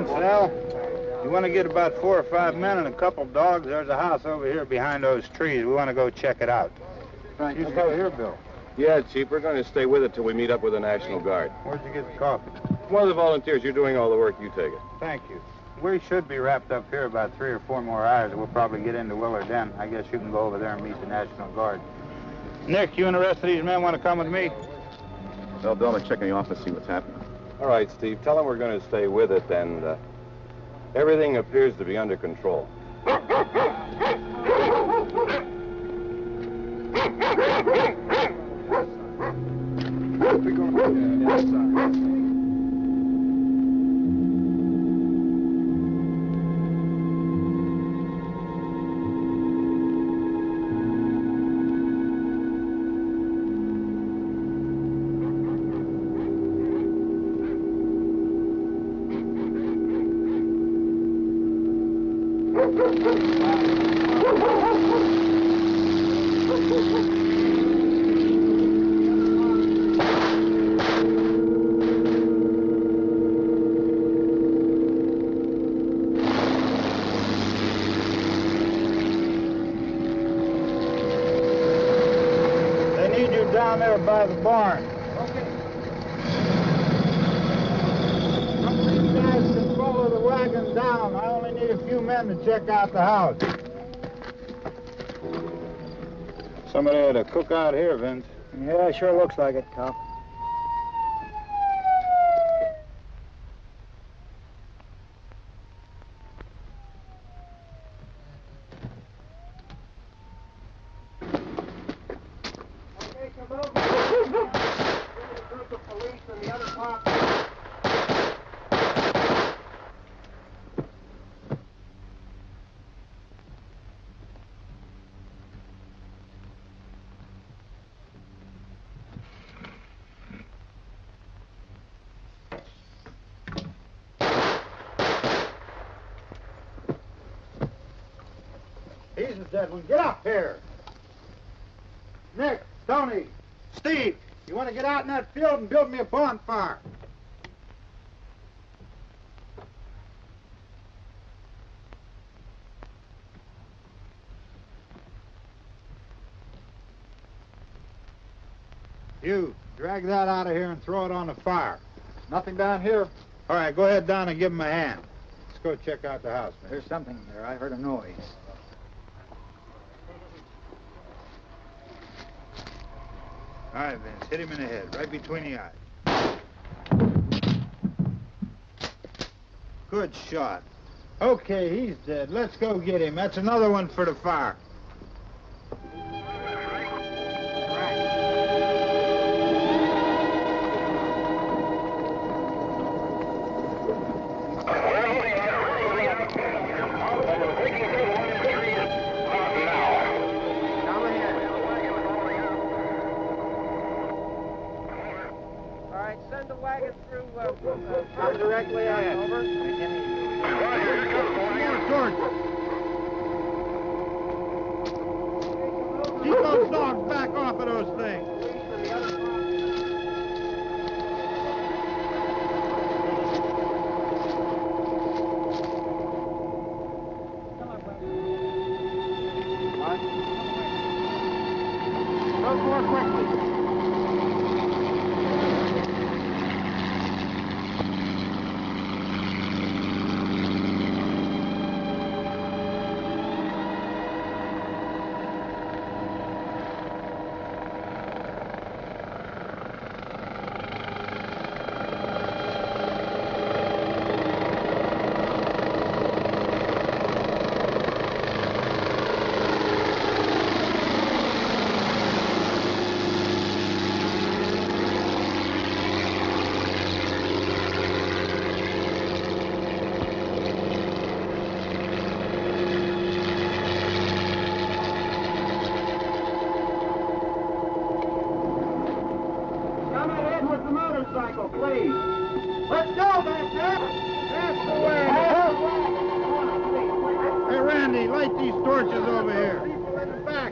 Vince, Al. You want to get about 4 or 5 men and a couple dogs? There's a house over here behind those trees. We want to go check it out. Right. You stay here, Bill. Yeah, Chief, we're going to stay with it till we meet up with the National Guard. Where'd you get the coffee? One of the volunteers, you're doing all the work, you take it. Thank you. We should be wrapped up here about 3 or 4 more hours. We'll probably get into Willard then. I guess you can go over there and meet the National Guard. Nick, you and the rest of these men want to come with me? Well, Bill, let's check in the office, see what's happening. All right, Steve, tell them we're going to stay with it, and everything appears to be under control. Down there by the barn. Okay. Some of these guys can follow the wagon down. I only need a few men to check out the house. Somebody had a cookout here, Vince. Yeah, it sure looks like it, Cop. He's the dead one. Get up here. Nick, Tony, Steve, you want to get out in that field and build me a bonfire? You, drag that out of here and throw it on the fire. Nothing down here. All right, go ahead down and give him a hand. Let's go check out the house. There's something there. I heard a noise. All right, Vince, hit him in the head, right between the eyes. Good shot. Okay, he's dead. Let's go get him. That's another one for the fire. Directly out, over. Keep those dogs back off of those things. Go more quickly. Motorcycle, please. Let's go, back there. That's the way. Hey, Randy, light these torches over here. Way in the back.